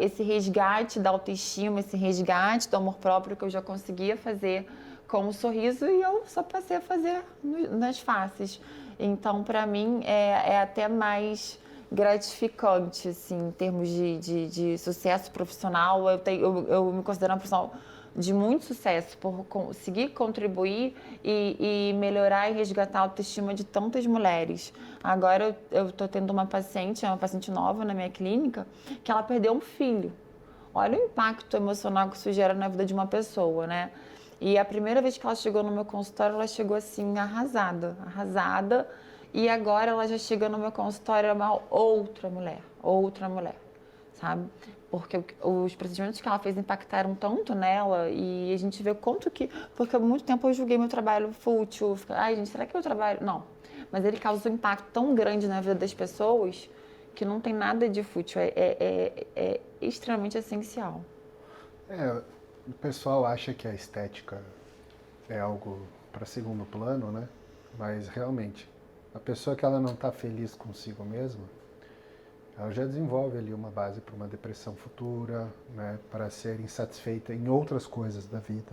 esse resgate da autoestima, esse resgate do amor próprio que eu já conseguia fazer com o sorriso e eu só passei a fazer nas faces. Então, para mim, é até mais gratificante, assim, em termos de sucesso profissional. Eu me considero uma profissional de muito sucesso por conseguir contribuir e melhorar e resgatar a autoestima de tantas mulheres. Agora eu estou tendo uma paciente nova na minha clínica, que ela perdeu um filho. Olha o impacto emocional que isso gera na vida de uma pessoa, né? E a primeira vez que ela chegou no meu consultório, ela chegou assim, arrasada. E agora ela já chega no meu consultório, é uma outra mulher, sabe? Porque os procedimentos que ela fez impactaram tanto nela e a gente vê quanto que... Porque há muito tempo eu julguei meu trabalho fútil, ai gente, será que eu trabalho... Não, mas ele causa um impacto tão grande na vida das pessoas que não tem nada de fútil, é extremamente essencial. O pessoal acha que a estética é algo para segundo plano, né? Mas realmente, a pessoa que ela não está feliz consigo mesma, ela já desenvolve ali uma base para uma depressão futura, né? Para ser insatisfeita em outras coisas da vida.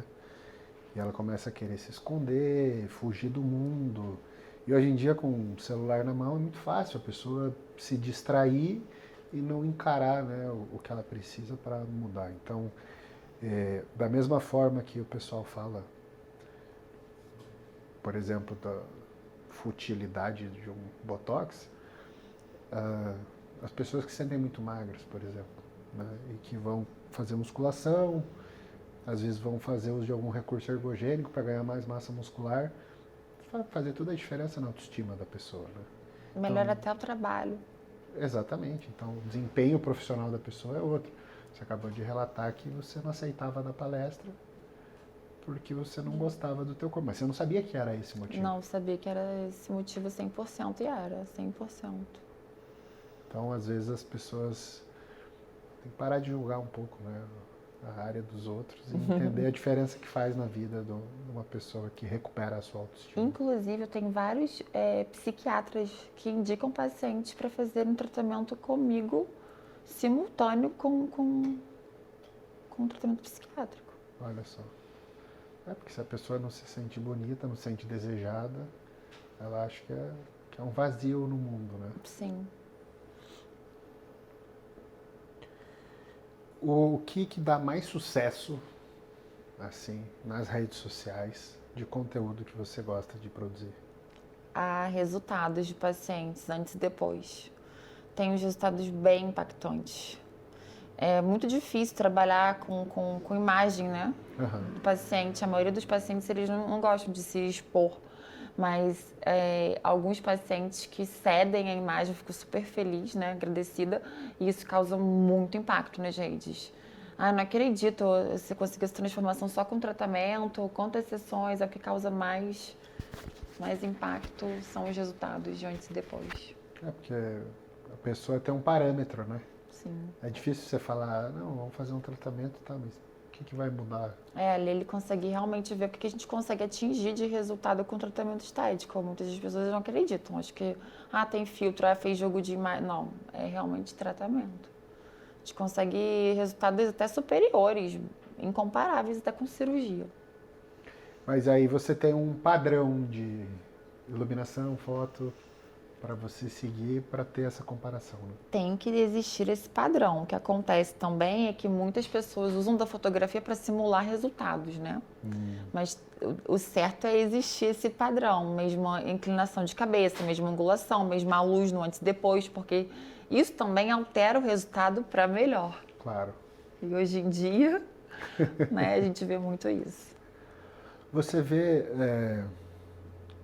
E ela começa a querer se esconder, fugir do mundo. E hoje em dia, com o celular na mão, é muito fácil a pessoa se distrair e não encarar, né, o que ela precisa para mudar. Então, da mesma forma que o pessoal fala, por exemplo, da futilidade de um botox, as pessoas que se sentem muito magras, por exemplo, né, e que vão fazer musculação, às vezes vão fazer uso de algum recurso ergogênico para ganhar mais massa muscular, vai fazer toda a diferença na autoestima da pessoa, né? Melhora até o trabalho. Exatamente. Então, o desempenho profissional da pessoa é outro. Você acabou de relatar que você não aceitava na palestra porque você não gostava do teu corpo. Mas você não sabia que era esse motivo. Não sabia que era esse motivo 100% e era 100%. Então, às vezes, as pessoas têm que parar de julgar um pouco, né, a área dos outros e entender a diferença que faz na vida de uma pessoa que recupera a sua autoestima. Inclusive, eu tenho vários psiquiatras que indicam pacientes para fazerem tratamento comigo simultâneo com tratamento psiquiátrico. Olha só. Porque se a pessoa não se sente bonita, não se sente desejada, ela acha que é um vazio no mundo, né? Sim. O que dá mais sucesso, assim, nas redes sociais, de conteúdo que você gosta de produzir? Há resultados de pacientes antes e depois. Tem os resultados bem impactantes. É muito difícil trabalhar com imagem, né? Uhum. Do paciente. A maioria dos pacientes, eles não gostam de se expor. Mas alguns pacientes que cedem a imagem, eu fico super feliz, né? Agradecida. E isso causa muito impacto nas redes. Ah, não acredito, você conseguiu essa transformação só com tratamento, quantas sessões, é o que causa mais impacto são os resultados de antes e depois. Porque a pessoa tem um parâmetro, né? Sim. É difícil você falar, não, vamos fazer um tratamento, tá, mas o que vai mudar? Ali ele consegue realmente ver o que a gente consegue atingir de resultado com tratamento estético. Muitas das pessoas não acreditam. Acho que, tem filtro, fez jogo de imagem. Não, é realmente tratamento. A gente consegue resultados até superiores, incomparáveis até com cirurgia. Mas aí você tem um padrão de iluminação, foto, para você seguir, para ter essa comparação, né? Tem que existir esse padrão. O que acontece também é que muitas pessoas usam da fotografia para simular resultados, né? Mas o certo é existir esse padrão, mesma inclinação de cabeça, mesma angulação, mesma luz no antes e depois, porque isso também altera o resultado para melhor. Claro. E hoje em dia, né, a gente vê muito isso. Você vê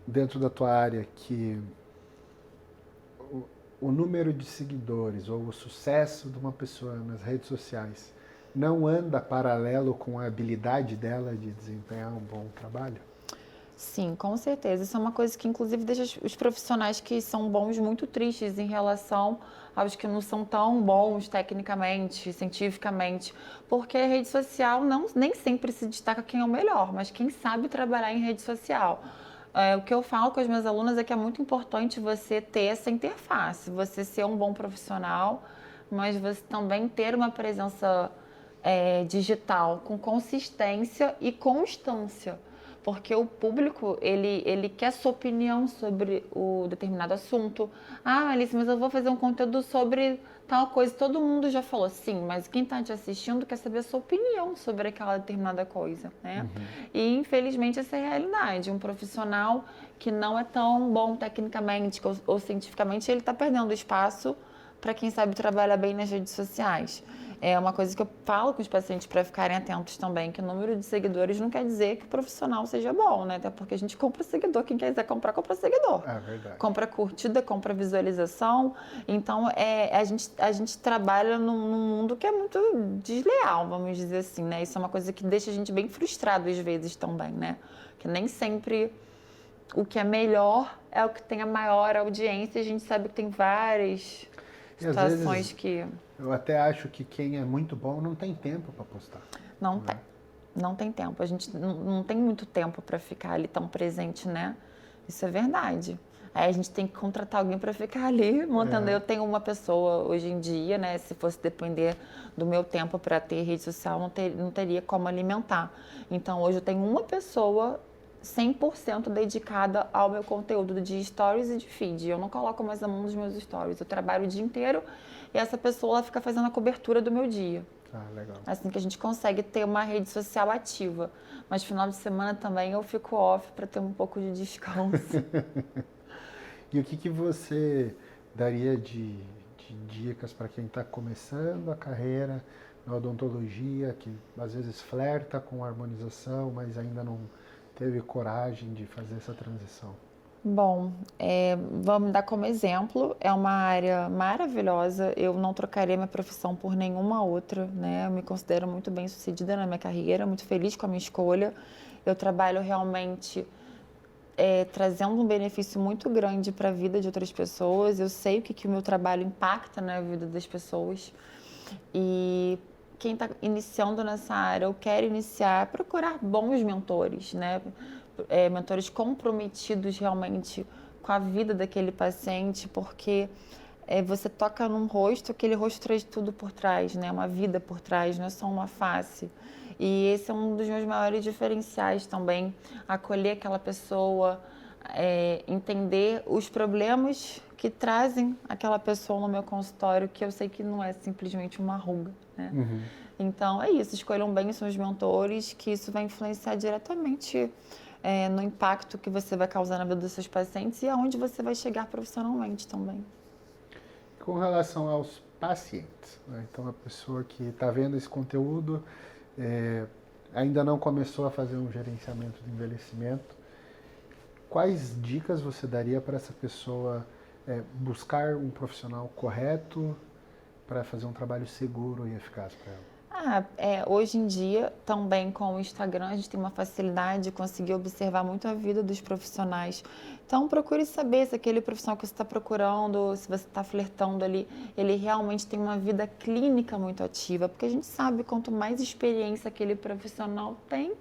dentro da tua área que o número de seguidores ou o sucesso de uma pessoa nas redes sociais não anda paralelo com a habilidade dela de desempenhar um bom trabalho? Sim, com certeza. Isso é uma coisa que, inclusive, deixa os profissionais que são bons muito tristes em relação aos que não são tão bons tecnicamente, cientificamente, porque a rede social nem sempre se destaca quem é o melhor, mas quem sabe trabalhar em rede social. O que eu falo com as minhas alunas é que é muito importante você ter essa interface, você ser um bom profissional, mas você também ter uma presença digital com consistência e constância. Porque o público, ele quer sua opinião sobre o determinado assunto. Ah, Alice, mas eu vou fazer um conteúdo sobre tal coisa. Todo mundo já falou, sim, mas quem está te assistindo quer saber a sua opinião sobre aquela determinada coisa, né? E, infelizmente, essa é a realidade. Um profissional que não é tão bom tecnicamente ou cientificamente, ele está perdendo espaço para quem sabe trabalhar bem nas redes sociais. É uma coisa que eu falo com os pacientes para ficarem atentos também, que o número de seguidores não quer dizer que o profissional seja bom, né? Até porque a gente compra seguidor, quem quiser comprar, compra seguidor. É verdade. Compra curtida, compra visualização. Então, a gente trabalha num mundo que é muito desleal, vamos dizer assim, né? Isso é uma coisa que deixa a gente bem frustrado às vezes também, né? Que nem sempre o que é melhor é o que tem a maior audiência. A gente sabe que tem várias situações que... Eu até acho que quem é muito bom não tem tempo para postar. Não tem. Não tem tempo. A gente não tem muito tempo para ficar ali tão presente, né? Isso é verdade. Aí a gente tem que contratar alguém para ficar ali montando. Eu tenho uma pessoa hoje em dia, né? Se fosse depender do meu tempo para ter rede social, não teria como alimentar. Então hoje eu tenho uma pessoa 100% dedicada ao meu conteúdo de stories e de feed. Eu não coloco mais a mão nos meus stories. Eu trabalho o dia inteiro e essa pessoa fica fazendo a cobertura do meu dia. Legal. Assim que a gente consegue ter uma rede social ativa. Mas final de semana também eu fico off para ter um pouco de descanso. E o que você daria de dicas para quem está começando a carreira na odontologia, que às vezes flerta com a harmonização, mas ainda não teve coragem de fazer essa transição? Bom, vamos dar como exemplo, é uma área maravilhosa, eu não trocaria minha profissão por nenhuma outra, né? Eu me considero muito bem-sucedida na minha carreira, muito feliz com a minha escolha. Eu trabalho realmente trazendo um benefício muito grande para a vida de outras pessoas. Eu sei que o meu trabalho impacta na vida das pessoas. E quem está iniciando nessa área ou quer iniciar, procurar bons mentores, né? Mentores comprometidos realmente com a vida daquele paciente, porque você toca num rosto, aquele rosto traz tudo por trás, né? Uma vida por trás, não é só uma face. E esse é um dos meus maiores diferenciais também, acolher aquela pessoa, entender os problemas que trazem aquela pessoa no meu consultório, que eu sei que não é simplesmente uma ruga, né? Uhum. Então é isso, escolham bem os seus mentores, que isso vai influenciar diretamente no impacto que você vai causar na vida dos seus pacientes e aonde você vai chegar profissionalmente também. Com relação aos pacientes, né? Então a pessoa que está vendo esse conteúdo ainda não começou a fazer um gerenciamento de envelhecimento, quais dicas você daria para essa pessoa buscar um profissional correto para fazer um trabalho seguro e eficaz para ela? Hoje em dia, também com o Instagram, a gente tem uma facilidade de conseguir observar muito a vida dos profissionais. Então, procure saber se aquele profissional que você está procurando, se você está flertando ali, ele realmente tem uma vida clínica muito ativa, porque a gente sabe quanto mais experiência aquele profissional tem,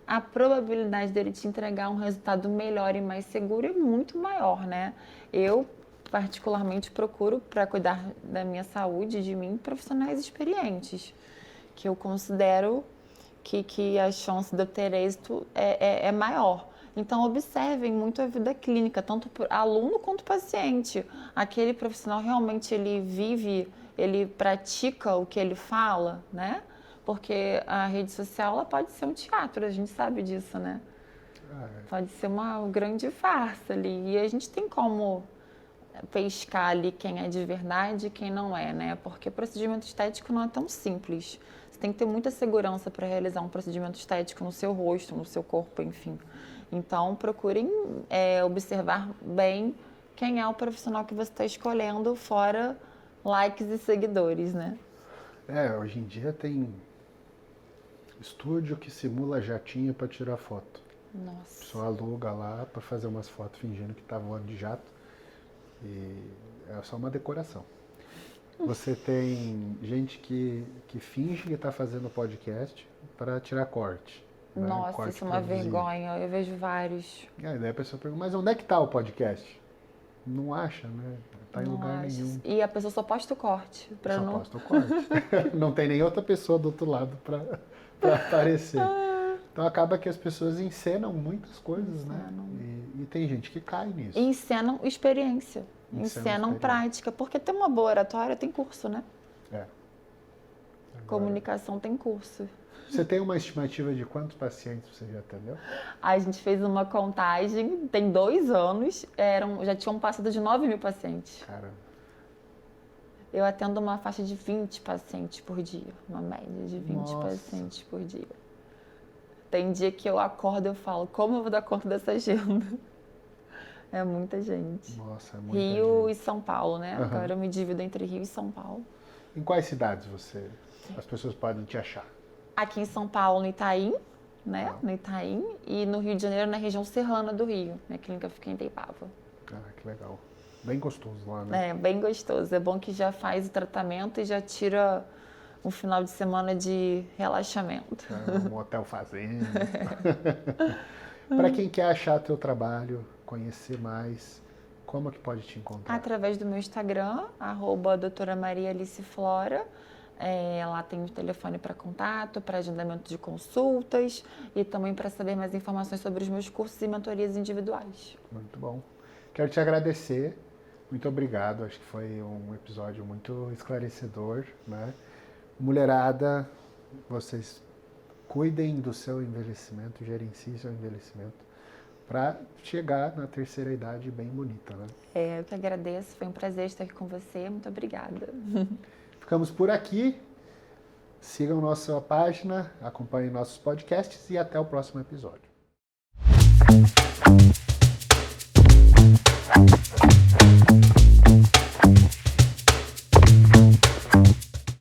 a probabilidade dele te entregar um resultado melhor e mais seguro é muito maior, né? Eu, particularmente, procuro, para cuidar da minha saúde, de mim, profissionais experientes, que eu considero que a chance de eu ter êxito é maior. Então, observem muito a vida clínica, tanto por aluno quanto paciente. Aquele profissional realmente ele vive, ele pratica o que ele fala, né? Porque a rede social ela pode ser um teatro, a gente sabe disso, né? Pode ser uma grande farsa ali. E a gente tem como pescar ali quem é de verdade e quem não é, né? Porque procedimento estético não é tão simples. Você tem que ter muita segurança para realizar um procedimento estético no seu rosto, no seu corpo, enfim. Então, procurem observar bem quem é o profissional que você está escolhendo, fora likes e seguidores, né? Hoje em dia tem estúdio que simula jatinho para tirar foto. Nossa. A pessoa aluga lá para fazer umas fotos fingindo que está voando de jato. E é só uma decoração. Você tem gente que finge que está fazendo podcast para tirar corte. Né? Nossa, Corte isso é uma produzido. vergonha. Eu vejo vários. Daí a pessoa pergunta, mas onde é que está o podcast? Não acha, né? Está em lugar nenhum. E a pessoa só posta o corte. Posta o corte. Não tem nem outra pessoa do outro lado para aparecer. Então acaba que as pessoas encenam muitas coisas, né? E tem gente que cai nisso. Encenam experiência. Encenam prática. Porque ter uma boa oratória tem curso, né? Agora, comunicação tem curso. Você tem uma estimativa de quantos pacientes você já atendeu? A gente fez uma contagem, tem 2 anos, já tinham passado de 9.000 pacientes. Caramba. Eu atendo uma faixa de 20 pacientes por dia, uma média de 20 Nossa. pacientes por dia. Tem dia que eu acordo e eu falo, como eu vou dar conta dessa agenda? É muita gente. Nossa, é muita Rio gente. e São Paulo, né? Uhum. Agora eu me divido entre Rio e São Paulo. Em quais cidades as pessoas podem te achar? Aqui em São Paulo, no Itaim, né? No Itaim. E no Rio de Janeiro, na região serrana do Rio. Minha clínica fica em Itaipava. Que legal. Bem gostoso lá, né? Bem gostoso. É bom que já faz o tratamento e já tira um final de semana de relaxamento. Um hotel fazenda. Para quem quer achar teu trabalho, conhecer mais, como que pode te encontrar? Através do meu Instagram, @doutora Maria Alice Flora. Lá tem o telefone para contato, para agendamento de consultas e também para saber mais informações sobre os meus cursos e mentorias individuais. Muito bom. Quero te agradecer. Muito obrigado. Acho que foi um episódio muito esclarecedor, né? Mulherada, vocês cuidem do seu envelhecimento, gerenciem seu envelhecimento para chegar na terceira idade bem bonita, né? Eu que agradeço. Foi um prazer estar aqui com você. Muito obrigada. Ficamos por aqui. Sigam nossa página, acompanhem nossos podcasts e até o próximo episódio.